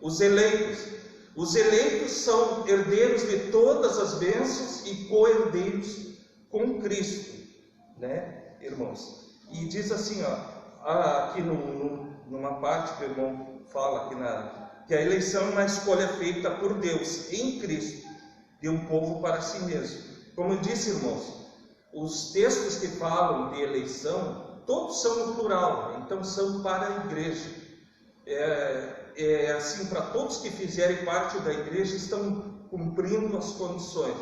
os eleitos. Os eleitos são herdeiros de todas as bênçãos e co-herdeiros com Cristo, né, irmãos? E diz assim, aqui numa parte que o irmão fala aqui que a eleição é uma escolha feita por Deus em Cristo, de um povo para si mesmo. Como eu disse, irmãos, os textos que falam de eleição, todos são no plural, então são para a igreja. É assim, para todos que fizerem parte da igreja, estão cumprindo as condições.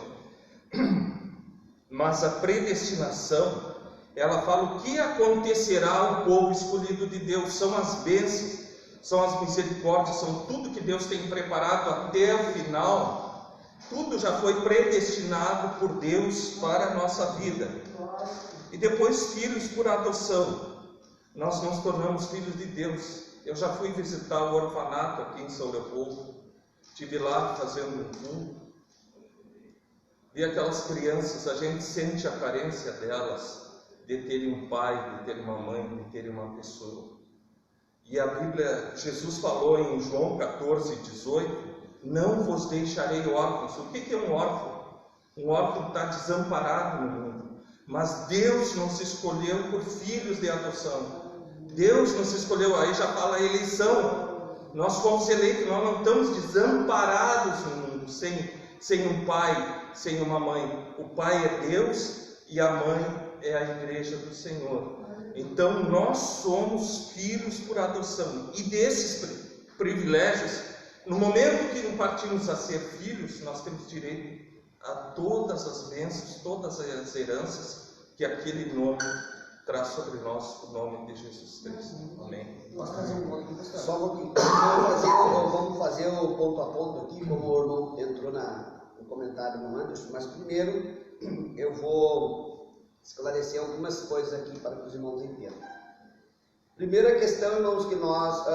Mas a predestinação, ela fala o que acontecerá ao povo escolhido de Deus, são as bênçãos, são as misericórdias, são tudo que Deus tem preparado até o final. Tudo já foi predestinado por Deus para a nossa vida. E depois filhos por adoção. Nós nos tornamos filhos de Deus. Eu já fui visitar o orfanato aqui em São Leopoldo. Estive lá fazendo um culto. Vi aquelas crianças, a gente sente a carência delas, de terem um pai, de terem uma mãe, de terem uma pessoa. E a Bíblia, Jesus falou em João 14, 18, não vos deixarei órfãos. O que é um órfão? Um órfão está desamparado no mundo. Mas Deus nos escolheu por filhos de adoção. Deus nos escolheu, aí já fala a eleição. Nós fomos eleitos, nós não estamos desamparados no mundo, sem um pai, sem uma mãe. O pai é Deus e a mãe é a igreja do Senhor. Então nós somos filhos por adoção. E desses privilégios, no momento que partimos a ser filhos, nós temos direito a todas as bênçãos, todas as heranças que aquele nome traz sobre nós, o nome de Jesus Cristo. Amém. Posso fazer um ponto aqui, pastor? Só um pouquinho. Vamos fazer o ponto a ponto aqui, como o irmão entrou no comentário do Anderson, mas primeiro eu vou esclarecer algumas coisas aqui para que os irmãos entendam. Primeira questão, irmãos, que nós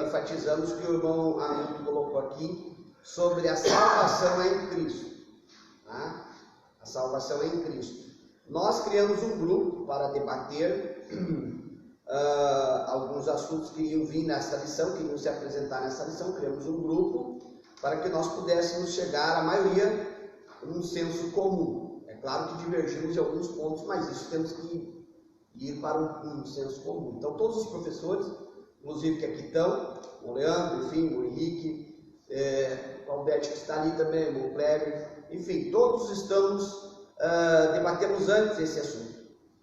enfatizamos, que o irmão Hamilton colocou aqui, sobre a salvação em Cristo. Tá? A salvação é em Cristo. Nós criamos um grupo para debater alguns assuntos que iriam vir nessa lição, que iriam se apresentar nessa lição. Criamos um grupo para que nós pudéssemos chegar, a maioria, num senso comum. É claro que divergimos em alguns pontos, mas isso temos que ir para um senso comum. Então, todos os professores, inclusive que aqui estão, o Leandro, enfim, o Henrique, o Alberto que está ali também, o Kleber, enfim, todos estamos, debatemos antes esse assunto.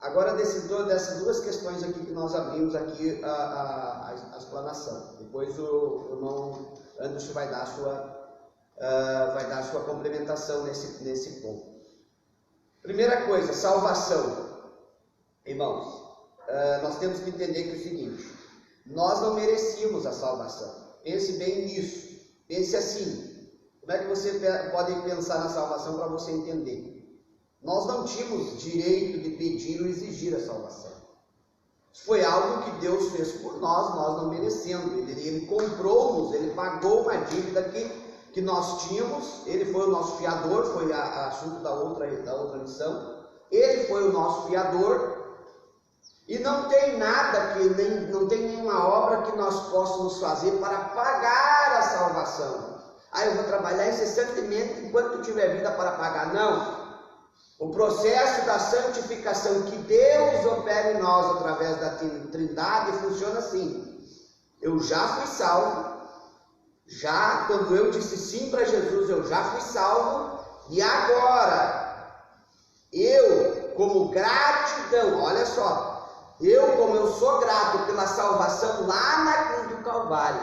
Agora, dessas duas questões aqui que nós abrimos aqui a explanação. Depois o irmão Anderson vai dar a sua complementação nesse ponto. Primeira coisa, salvação. Irmãos, nós temos que entender que é o seguinte: nós não merecíamos a salvação. Pense bem nisso. Pense assim. Como é que você pode pensar na salvação para você entender? Nós não tínhamos direito de pedir ou exigir a salvação. Foi algo que Deus fez por nós não merecendo. Ele comprou-nos, Ele pagou uma dívida que nós tínhamos. Ele foi o nosso fiador, foi assunto da outra lição. Ele foi o nosso fiador. E não tem nada, não tem nenhuma obra que nós possamos fazer para pagar a salvação. Eu vou trabalhar incessantemente enquanto tiver vida para pagar. Não. O processo da santificação que Deus opera em nós através da Trindade funciona assim. Eu já fui salvo. Já quando eu disse sim para Jesus, eu já fui salvo. E agora, eu, como gratidão, olha só. Como eu sou grato pela salvação lá na cruz do Calvário,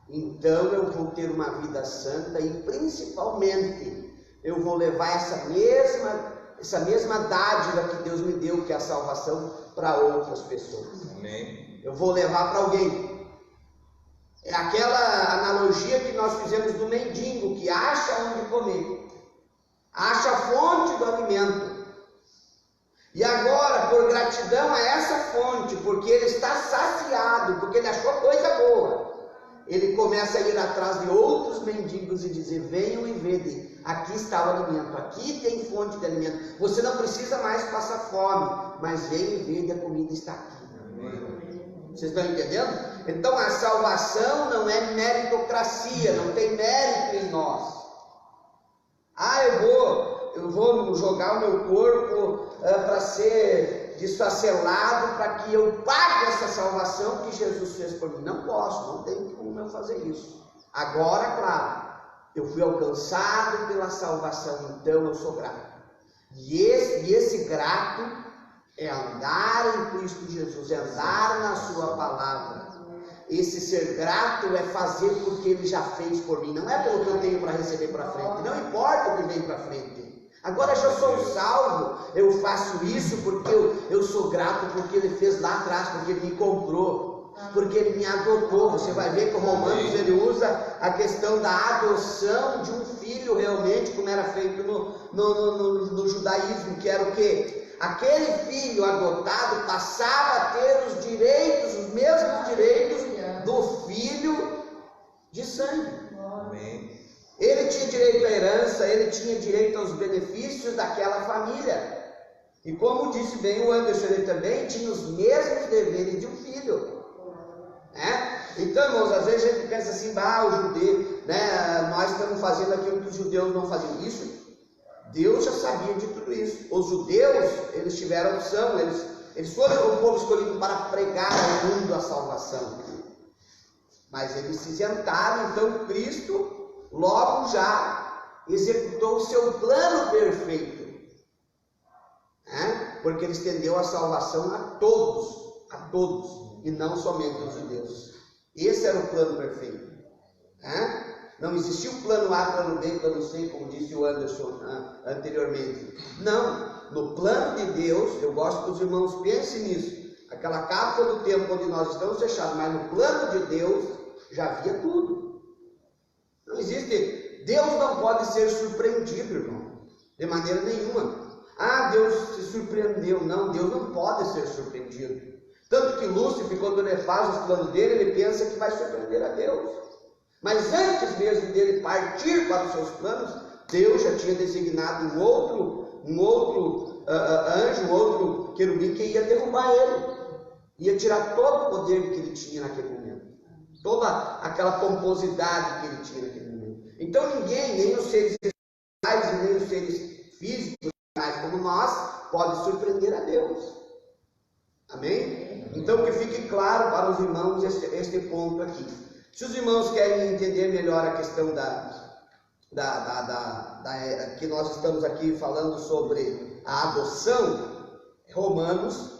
então eu vou ter uma vida santa e principalmente eu vou levar essa mesma dádiva que Deus me deu, que é a salvação, para outras pessoas. Amém. Eu vou levar para alguém. É aquela analogia que nós fizemos do mendigo que acha onde comer, acha a fonte do alimento. E agora, por gratidão a essa fonte, porque ele está saciado, porque ele achou coisa boa, ele começa a ir atrás de outros mendigos e dizer: venham e vedem, aqui está o alimento, aqui tem fonte de alimento, você não precisa mais passar fome, mas venham e vedem, a comida está aqui. Vocês estão entendendo? Então a salvação não é meritocracia, não tem mérito em nós. Eu vou jogar o meu corpo para ser desfacelado, para que eu pague essa salvação que Jesus fez por mim. Não posso, não tem como eu fazer isso. Agora, claro, eu fui alcançado pela salvação, então eu sou grato. E esse grato é andar em Cristo Jesus, é andar na sua palavra. Esse ser grato é fazer porque Ele já fez por mim, não é pelo que eu tenho para receber para frente, não importa o que vem para frente. Agora já sou salvo, eu faço isso porque eu sou grato, porque Ele fez lá atrás, porque Ele me comprou, porque Ele me adotou. Você vai ver que o Romanos ele usa a questão da adoção de um filho realmente, como era feito no judaísmo, que era o quê? Aquele filho adotado passava a ter os mesmos direitos do filho de sangue. Amém. Ele tinha direito à herança, ele tinha direito aos benefícios daquela família. E como disse bem o Anderson, ele também tinha os mesmos deveres de um filho. Então, irmãos, às vezes a gente pensa assim: o judeu, nós estamos fazendo aquilo que os judeus não faziam. Isso, Deus já sabia de tudo isso. Os judeus, eles tiveram opção, eles foram o povo escolhido para pregar ao mundo a salvação. Mas eles se isentaram, então Cristo logo já executou o seu plano perfeito, porque Ele estendeu a salvação a todos, e não somente aos judeus. Esse era o plano perfeito. Não existia o plano A, plano B, plano C, como disse o Anderson anteriormente. Não, no plano de Deus, eu gosto que os irmãos pensem nisso, aquela cápsula do tempo onde nós estamos fechados, mas no plano de Deus já havia tudo. Não existe, Deus não pode ser surpreendido, irmão, de maneira nenhuma. Deus se surpreendeu. Não, Deus não pode ser surpreendido. Tanto que Lúcifer, quando ele faz os planos dele, ele pensa que vai surpreender a Deus. Mas antes mesmo dele partir para os seus planos, Deus já tinha designado um outro anjo, um outro querubim que ia derrubar ele, ia tirar todo o poder que ele tinha naquele momento, toda aquela pomposidade que ele tinha naquele momento. Então ninguém, nem os seres espirituais, nem os seres físicos, como nós, pode surpreender a Deus. Amém? Então que fique claro para os irmãos este ponto aqui. Se os irmãos querem entender melhor a questão que nós estamos aqui falando sobre a adoção, Romanos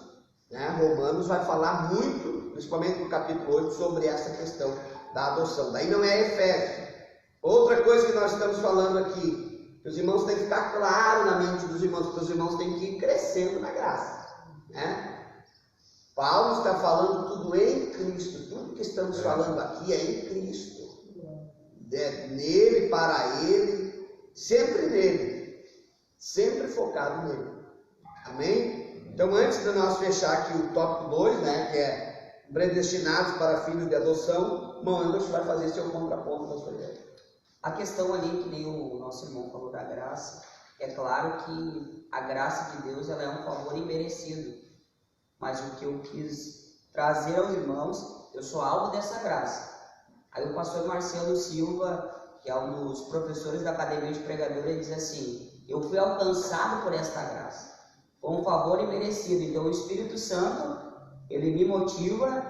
vai falar muito, principalmente no capítulo 8, sobre essa questão da adoção. Daí não é Efésios. Outra coisa que nós estamos falando aqui, que os irmãos têm que ficar claro na mente dos irmãos, porque os irmãos têm que ir crescendo na graça, né? Paulo está falando tudo em Cristo, tudo que estamos falando aqui é em Cristo, é nele, para ele, sempre focado nele. Amém? Então, antes de nós fechar aqui o tópico 2, que é predestinados para filhos de adoção, irmão Anderson vai fazer seu contraponto da sua ideia. A questão ali, que nem o nosso irmão falou da graça, é claro que a graça de Deus ela é um favor imerecido, mas o que eu quis trazer aos irmãos, eu sou alvo dessa graça. Aí o pastor Marcelo Silva, que é um dos professores da Academia de Pregador, ele diz assim: eu fui alcançado por esta graça, foi um favor imerecido. Então o Espírito Santo, ele me motiva,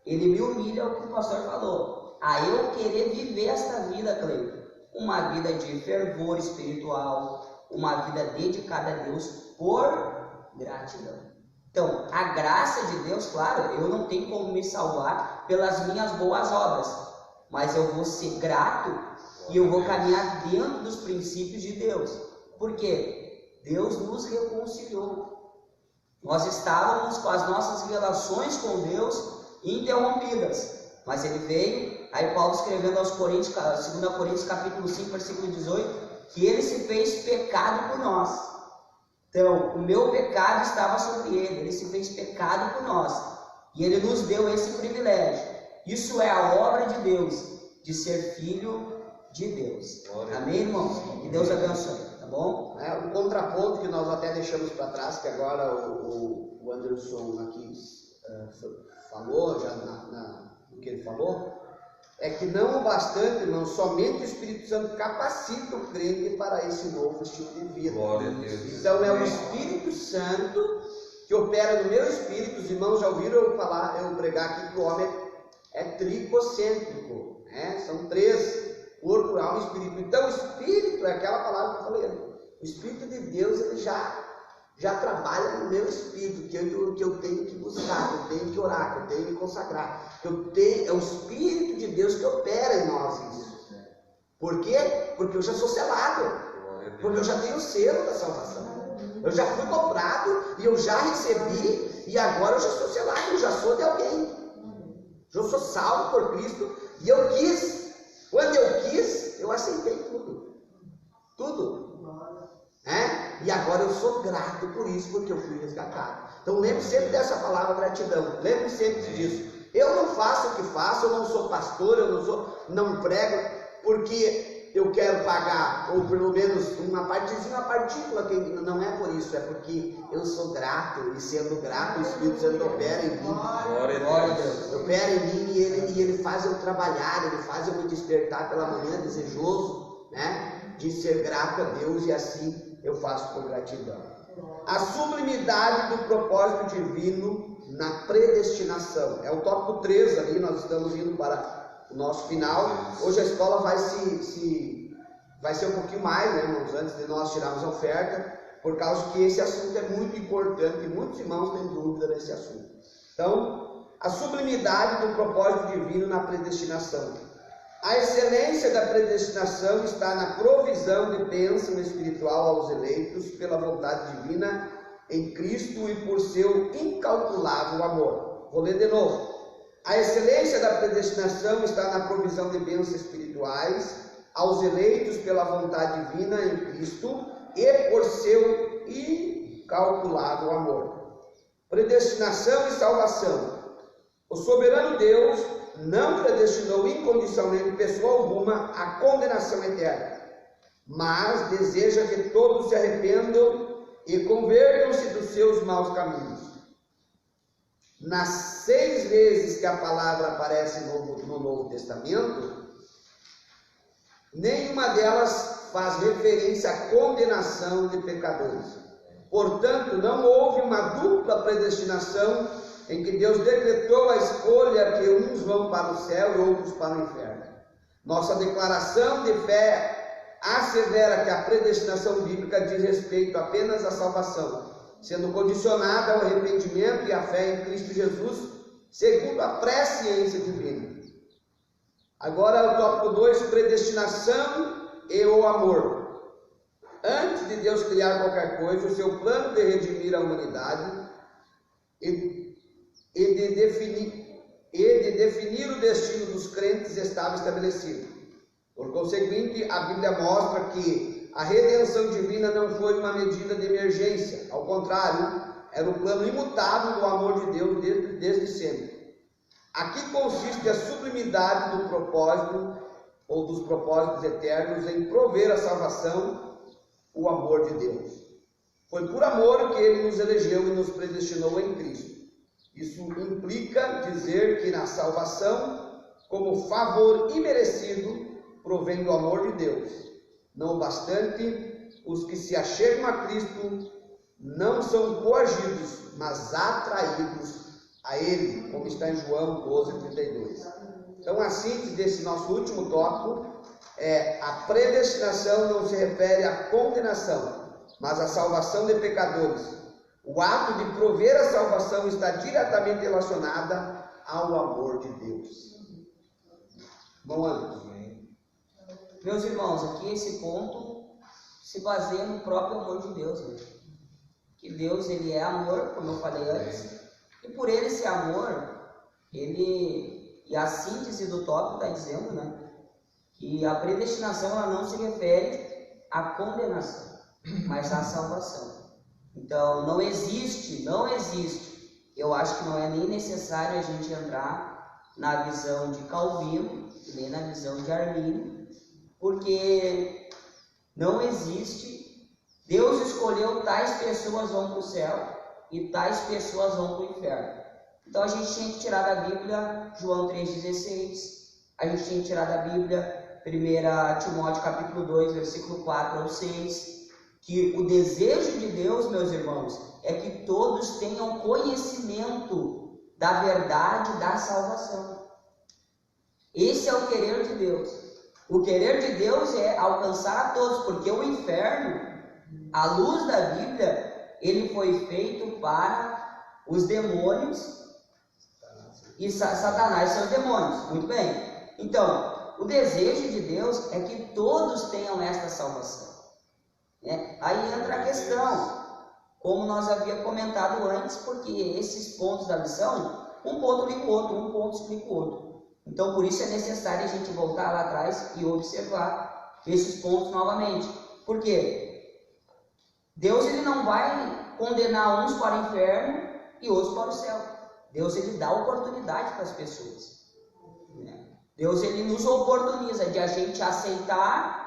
ele me humilha, o que o pastor falou, a eu querer viver esta vida, Cleiton, uma vida de fervor espiritual, uma vida dedicada a Deus por gratidão. Então, a graça de Deus, claro, eu não tenho como me salvar pelas minhas boas obras, mas eu vou ser grato e eu vou caminhar dentro dos princípios de Deus. Por quê? Deus nos reconciliou. Nós estávamos com as nossas relações com Deus interrompidas, mas Ele veio, aí Paulo escrevendo aos Coríntios, 2 Coríntios capítulo 5, versículo 18, que Ele se fez pecado por nós. Então, o meu pecado estava sobre ele, ele se fez pecado por nós, e ele nos deu esse privilégio. Isso é a obra de Deus, de ser filho de Deus. Amém, irmãos? Que Deus abençoe, tá bom? O contraponto que nós até deixamos para trás, que agora o Anderson aqui falou, já no que ele falou, é que não o bastante, irmão, somente o Espírito Santo capacita o crente para esse novo estilo de vida. Glória a Deus. Então é o Espírito Santo que opera no meu espírito. Os irmãos já ouviram eu pregar aqui que o homem é tricocêntrico, né? São três: corpo, alma e espírito. Então o espírito é aquela palavra que eu falei. O Espírito de Deus ele já trabalha no meu espírito, que eu tenho que buscar, que eu tenho que orar, que eu tenho que consagrar. É o Espírito de Deus que opera em nós isso. Por quê? Porque eu já sou selado, porque eu já tenho o selo da salvação. Eu já fui comprado e eu já recebi, e agora eu já sou selado, eu já sou de alguém. Eu sou salvo por Cristo e eu quis. Quando eu quis, eu aceitei tudo. Tudo. E agora eu sou grato por isso, porque eu fui resgatado. Então lembre sempre dessa palavra gratidão. Lembre sempre disso. Eu não faço o que faço, eu não sou pastor, não prego porque eu quero pagar, ou pelo menos uma partícula, que não é por isso, é porque eu sou grato, e sendo grato, o Espírito Santo opera em mim. Glória a Deus. Opera em mim e ele faz eu trabalhar, ele faz eu me despertar pela manhã desejoso, de ser grato a Deus, e assim eu faço por gratidão. A sublimidade do propósito divino na predestinação. É o tópico 3 ali, nós estamos indo para o nosso final. Hoje a escola vai ser um pouquinho mais, irmãos, antes de nós tirarmos a oferta, por causa que esse assunto é muito importante e muitos irmãos têm dúvida nesse assunto. Então, a sublimidade do propósito divino na predestinação. A excelência da predestinação está na provisão de bênção espiritual aos eleitos pela vontade divina em Cristo e por seu incalculável amor. Vou ler de novo. A excelência da predestinação está na provisão de bênçãos espirituais aos eleitos pela vontade divina em Cristo e por seu incalculável amor. Predestinação e salvação. O soberano Deus não predestinou incondicionalmente pessoa alguma à condenação eterna, mas deseja que todos se arrependam e convertam-se dos seus maus caminhos. Nas 6 vezes que a palavra aparece no Novo Testamento, nenhuma delas faz referência à condenação de pecadores. Portanto, não houve uma dupla predestinação em que Deus decretou a escolha que uns vão para o céu e outros para o inferno. Nossa declaração de fé assevera que a predestinação bíblica diz respeito apenas à salvação, sendo condicionada ao arrependimento e à fé em Cristo Jesus, segundo a presciência divina. Agora o tópico 2, predestinação e o amor. Antes de Deus criar qualquer coisa, o seu plano de redimir a humanidade e de definir o destino dos crentes estava estabelecido. Por conseguinte, a Bíblia mostra que a redenção divina não foi uma medida de emergência, ao contrário, era o plano imutável do amor de Deus desde sempre. Aqui consiste a sublimidade do propósito ou dos propósitos eternos em prover a salvação, o amor de Deus. Foi por amor que Ele nos elegeu e nos predestinou em Cristo. Isso implica dizer que na salvação, como favor imerecido, provém do amor de Deus. Não obstante, os que se achegam a Cristo não são coagidos, mas atraídos a Ele, como está em João 12:32. Então, a síntese desse nosso último tópico é: a predestinação não se refere à condenação, mas à salvação de pecadores. O ato de prover a salvação está diretamente relacionada ao amor de Deus. Bom ano. Meus irmãos, aqui esse ponto se baseia no próprio amor de Deus, né? Que Deus, Ele é amor, como eu falei antes, e por Ele ser amor, e a síntese do tópico está dizendo, né, que a predestinação ela não se refere à condenação, mas à salvação. Então, não existe, eu acho que não é nem necessário a gente entrar na visão de Calvino, nem na visão de Armínio, porque não existe, Deus escolheu tais pessoas vão para o céu e tais pessoas vão para o inferno. Então a gente tinha que tirar da Bíblia João 3,16, a gente tinha que tirar da Bíblia 1 Timóteo capítulo 2, versículo 4 ao 6, que o desejo de Deus, meus irmãos, é que todos tenham conhecimento da verdade da salvação. Esse é o querer de Deus. O querer de Deus é alcançar a todos, porque o inferno, à luz da Bíblia, ele foi feito para os demônios e Satanás e seus demônios. Muito bem. Então, o desejo de Deus é que todos tenham esta salvação. Aí entra a questão, como nós havíamos comentado antes, porque esses pontos da lição, um ponto liga o outro, um ponto explica o outro. Então, por isso é necessário a gente voltar lá atrás e observar esses pontos novamente. Por quê? Deus ele não vai condenar uns para o inferno e outros para o céu. Deus ele dá oportunidade para as pessoas. Deus ele nos oportuniza de a gente aceitar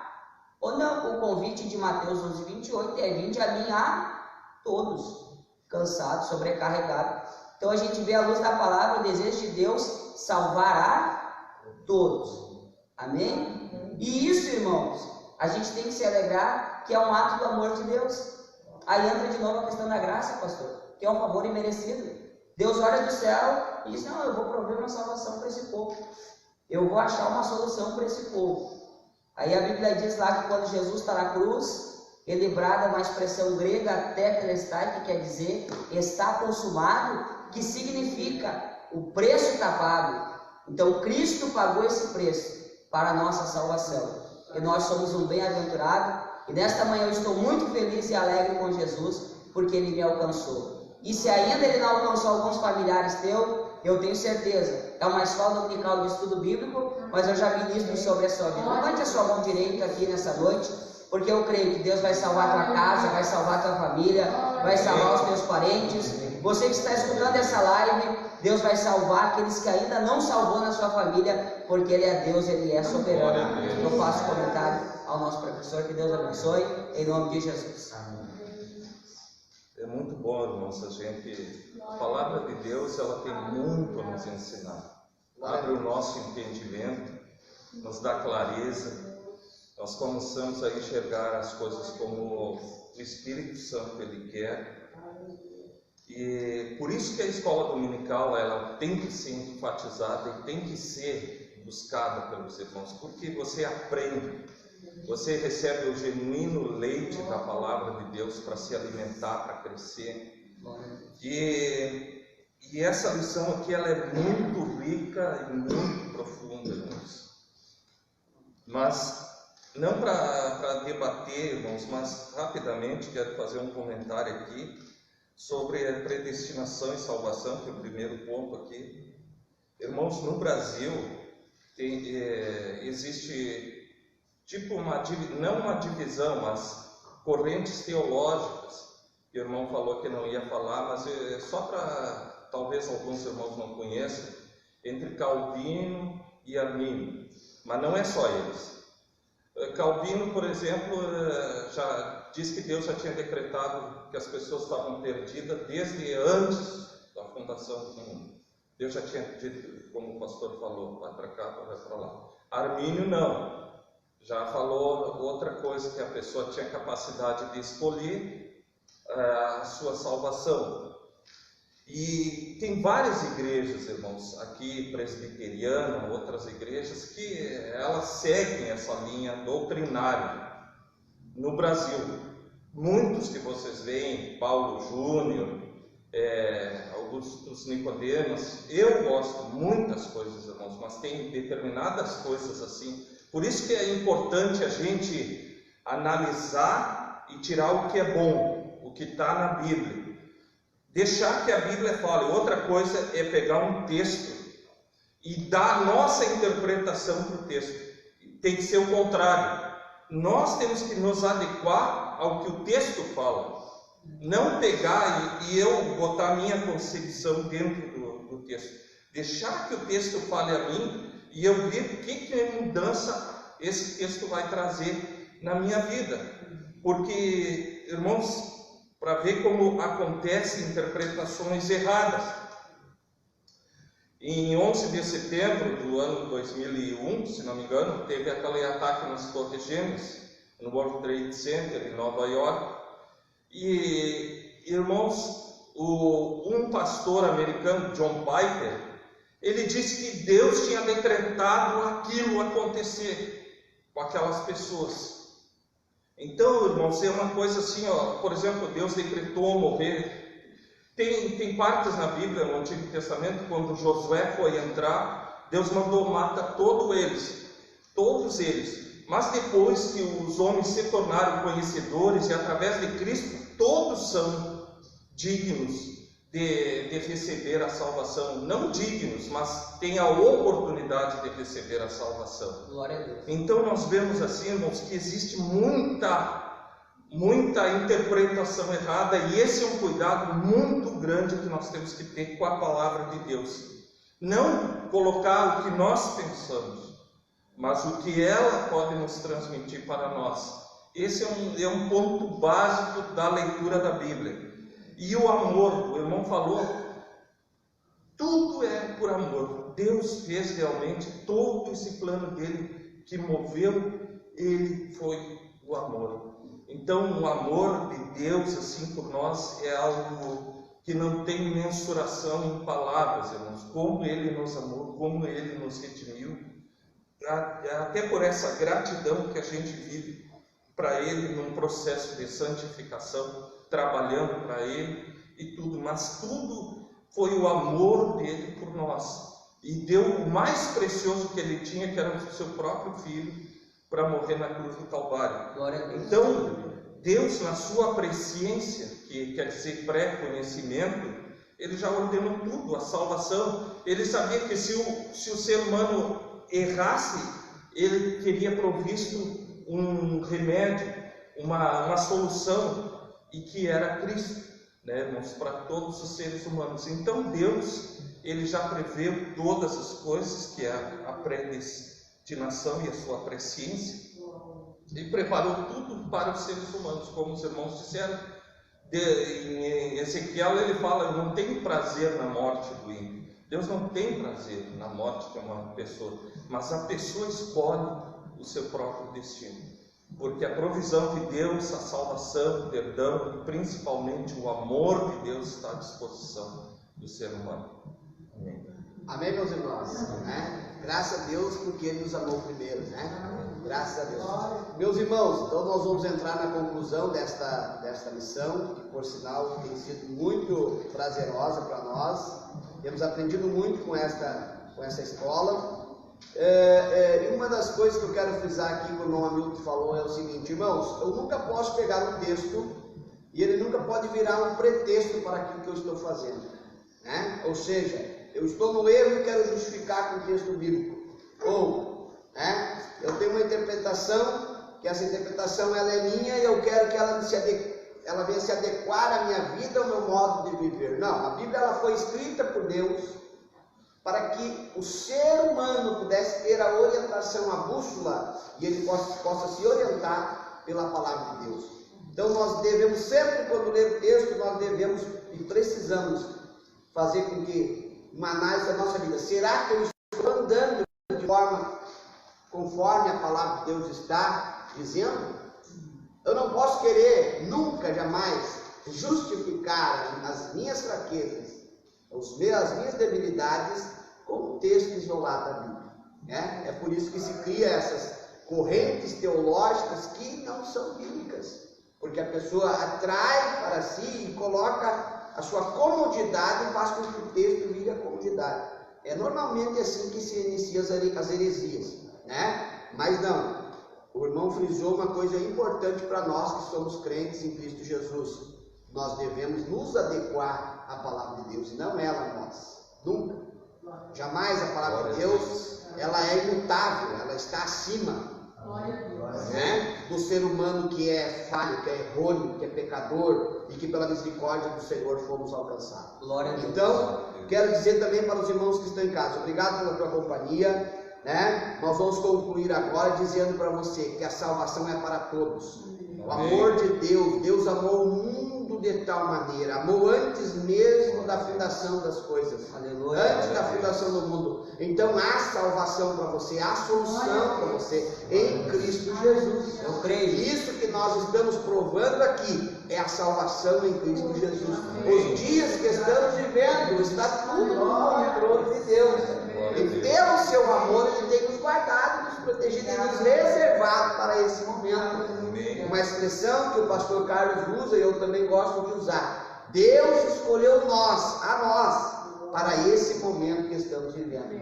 ou não. O convite de Mateus 11:28 é: vinde a mim a todos, cansados, sobrecarregados. Então a gente vê à luz da palavra o desejo de Deus salvar a todos. Amém? E isso, irmãos, a gente tem que se alegrar que é um ato do amor de Deus. Aí entra de novo a questão da graça, pastor, que é um favor imerecido. Deus olha do céu e diz: não, eu vou prover uma salvação para esse povo. Eu vou achar uma solução para esse povo. Aí a Bíblia diz lá que quando Jesus está na cruz, ele brada uma expressão grega, tetelestai, que quer dizer está consumado, que significa o preço está pago. Então Cristo pagou esse preço para a nossa salvação. E nós somos um bem-aventurado. E nesta manhã eu estou muito feliz e alegre com Jesus, porque Ele me alcançou. E se ainda Ele não alcançou alguns familiares teus, eu tenho certeza, é uma escola dominical de estudo bíblico, mas eu já ministro sobre a sua vida. Levante a sua mão direita aqui nessa noite, porque eu creio que Deus vai salvar a tua casa, vai salvar a tua família, vai salvar os teus parentes. Você que está escutando essa live, Deus vai salvar aqueles que ainda não salvou na sua família, porque Ele é Deus, Ele é soberano. Eu faço comentário ao nosso professor, que Deus abençoe, em nome de Jesus. É muito bom, irmãos, a palavra de Deus, ela tem muito a nos ensinar. Abre o nosso entendimento, nos dá clareza, nós começamos a enxergar as coisas como o Espírito Santo Ele quer. E por isso que a escola dominical, ela tem que ser enfatizada e tem que ser buscada pelos irmãos, porque você aprende, você recebe o genuíno leite da palavra de Deus para se alimentar, para crescer. E essa lição aqui, ela é muito rica e muito profunda, irmãos. Mas não para debater, irmãos, mas rapidamente quero fazer um comentário aqui sobre a predestinação e salvação, que é o primeiro ponto aqui. Irmãos, no Brasil existe tipo não uma divisão, mas correntes teológicas, que o irmão falou que não ia falar, mas só para, talvez alguns irmãos não conheçam, entre Calvino e Armínio, mas não é só eles. Calvino, por exemplo, já diz que Deus já tinha decretado que as pessoas estavam perdidas desde antes da fundação do mundo. Deus já tinha dito, como o pastor falou, vai para cá, vai para lá. Armínio não, já falou outra coisa, que a pessoa tinha capacidade de escolher a sua salvação. E tem várias igrejas, irmãos, aqui presbiteriana, outras igrejas, que elas seguem essa linha doutrinária no Brasil. Muitos que vocês veem, Paulo Júnior, alguns dos Nicodemos, eu gosto de muitas coisas, irmãos, mas tem determinadas coisas assim. Por isso que é importante a gente analisar e tirar o que é bom, o que está na Bíblia. Deixar que a Bíblia fale. Outra coisa é pegar um texto e dar a nossa interpretação para o texto. Tem que ser o contrário. Nós temos que nos adequar ao que o texto fala. Não pegar e eu botar a minha concepção dentro do texto. Deixar que o texto fale a mim e eu ver que mudança esse texto vai trazer na minha vida. Porque, irmãos, para ver como acontecem interpretações erradas. Em 11 de setembro do ano 2001, se não me engano, teve aquele ataque nas Torres Gêmeas, no World Trade Center, em Nova York. E, irmãos, um pastor americano, John Piper, ele disse que Deus tinha decretado aquilo acontecer com aquelas pessoas. Então, irmãos, é uma coisa assim, por exemplo, Deus decretou morrer. Tem partes na Bíblia, no Antigo Testamento, quando Josué foi entrar, Deus mandou matar todos eles. Mas depois que os homens se tornaram conhecedores, e através de Cristo, todos são dignos de receber a salvação. Não dignos, mas têm a oportunidade de receber a salvação. Glória a Deus. Então nós vemos assim, irmãos, que existe muita interpretação errada, e esse é um cuidado muito grande que nós temos que ter com a palavra de Deus. Não colocar o que nós pensamos, mas o que ela pode nos transmitir para nós. Esse é um ponto básico da leitura da Bíblia. E o amor, o irmão falou, tudo é por amor. Deus fez realmente todo esse plano dele, que moveu ele, foi o amor. Então o amor de Deus assim por nós é algo que não tem mensuração em palavras, irmãos. Como ele nos amou, como ele nos redimiu, até por essa gratidão que a gente vive para ele num processo de santificação, trabalhando para ele e tudo, mas tudo foi o amor dele por nós, e deu o mais precioso que ele tinha, que era o seu próprio filho, para morrer na cruz do Calvário. Então Deus, na sua presciência, que quer dizer pré-conhecimento, ele já ordenou tudo, a salvação. Ele sabia que se o ser humano errasse, ele teria provisto um remédio, uma solução, e que era Cristo. né, irmãos, para todos os seres humanos. Então Deus, Ele já preveu todas as coisas, que é a predestinação e a sua presciência, e preparou tudo para os seres humanos, como os irmãos disseram. Em Ezequiel ele fala: eu não tenho prazer na morte do ímpio. Deus não tem prazer na morte de uma pessoa, mas a pessoa escolhe o seu próprio destino, porque a provisão de Deus, a salvação, o perdão e principalmente o amor de Deus está à disposição do ser humano. Amém. Amém, meus irmãos, né? Graças a Deus, porque Ele nos amou primeiro, né? Graças a Deus. Meus irmãos, então nós vamos entrar na conclusão desta missão, que por sinal tem sido muito prazerosa para nós. Temos aprendido muito com essa escola. E uma das coisas que eu quero frisar aqui, que o irmão Hamilton falou, é o seguinte: irmãos, eu nunca posso pegar um texto e ele nunca pode virar um pretexto para aquilo que eu estou fazendo, né? Ou seja, eu estou no erro e quero justificar com o texto bíblico. Ou, né, eu tenho uma interpretação, que essa interpretação ela é minha e eu quero que ela venha se adequar à minha vida, ao meu modo de viver. Não, a Bíblia ela foi escrita por Deus para que o ser humano pudesse ter a orientação, a bússola, e ele possa se orientar pela palavra de Deus. Então nós devemos sempre, quando ler o texto, nós devemos e precisamos fazer com que uma análise da nossa vida. Será que eu estou andando de forma conforme a palavra de Deus está dizendo? Eu não posso querer nunca, jamais, justificar as minhas fraquezas, as minhas debilidades com um texto isolado da Bíblia, né? É por isso que se cria essas correntes teológicas que não são bíblicas, porque a pessoa atrai para si e coloca a sua comodidade e faz com que o texto vire a comodidade. É normalmente assim que se inicia as heresias, né? Mas não. O irmão frisou uma coisa importante para nós que somos crentes em Cristo Jesus. Nós devemos nos adequar à palavra de Deus, e não ela a nós. Nunca. Jamais a palavra de Deus, ela é imutável, ela está acima, né, do ser humano que é falho, que é errôneo, que é pecador, e que pela misericórdia do Senhor fomos alcançados. Então, quero dizer também para os irmãos que estão em casa, obrigado pela tua companhia. Né? Nós vamos concluir agora dizendo para você que a salvação é para todos. O amor de Deus, Deus amou o mundo de tal maneira, amou antes mesmo da fundação das coisas. Aleluia. Antes da fundação do mundo. Então há salvação para você, há solução para você em Cristo Jesus. Eu creio. Isso que nós estamos provando aqui é a salvação em Cristo Jesus. Os dias que estamos vivendo, está tudo no controle de Deus. E pelo seu amor Ele tem nos guardado, nos protegido e nos reservado para esse momento. Uma expressão que o pastor Carlos usa e eu também gosto de usar: Deus escolheu a nós para esse momento que estamos vivendo.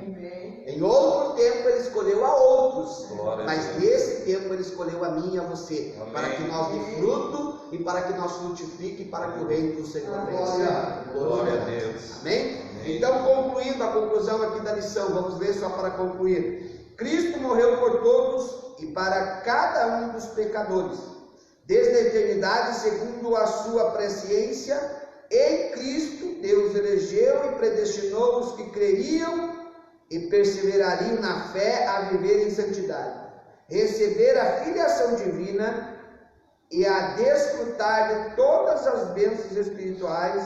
Em outro tempo Ele escolheu a outros, mas nesse tempo Ele escolheu a mim e a você, para que nós dê fruto e para que nós frutifique e para que o reino do Senhor venha. Glória a Deus. Amém? Então, concluindo a conclusão aqui da lição, vamos ler só para concluir. Cristo morreu por todos e para cada um dos pecadores, desde a eternidade, segundo a sua presciência. Em Cristo, Deus elegeu e predestinou os que creriam e perseverariam na fé a viver em santidade, receber a filiação divina e a desfrutar de todas as bênçãos espirituais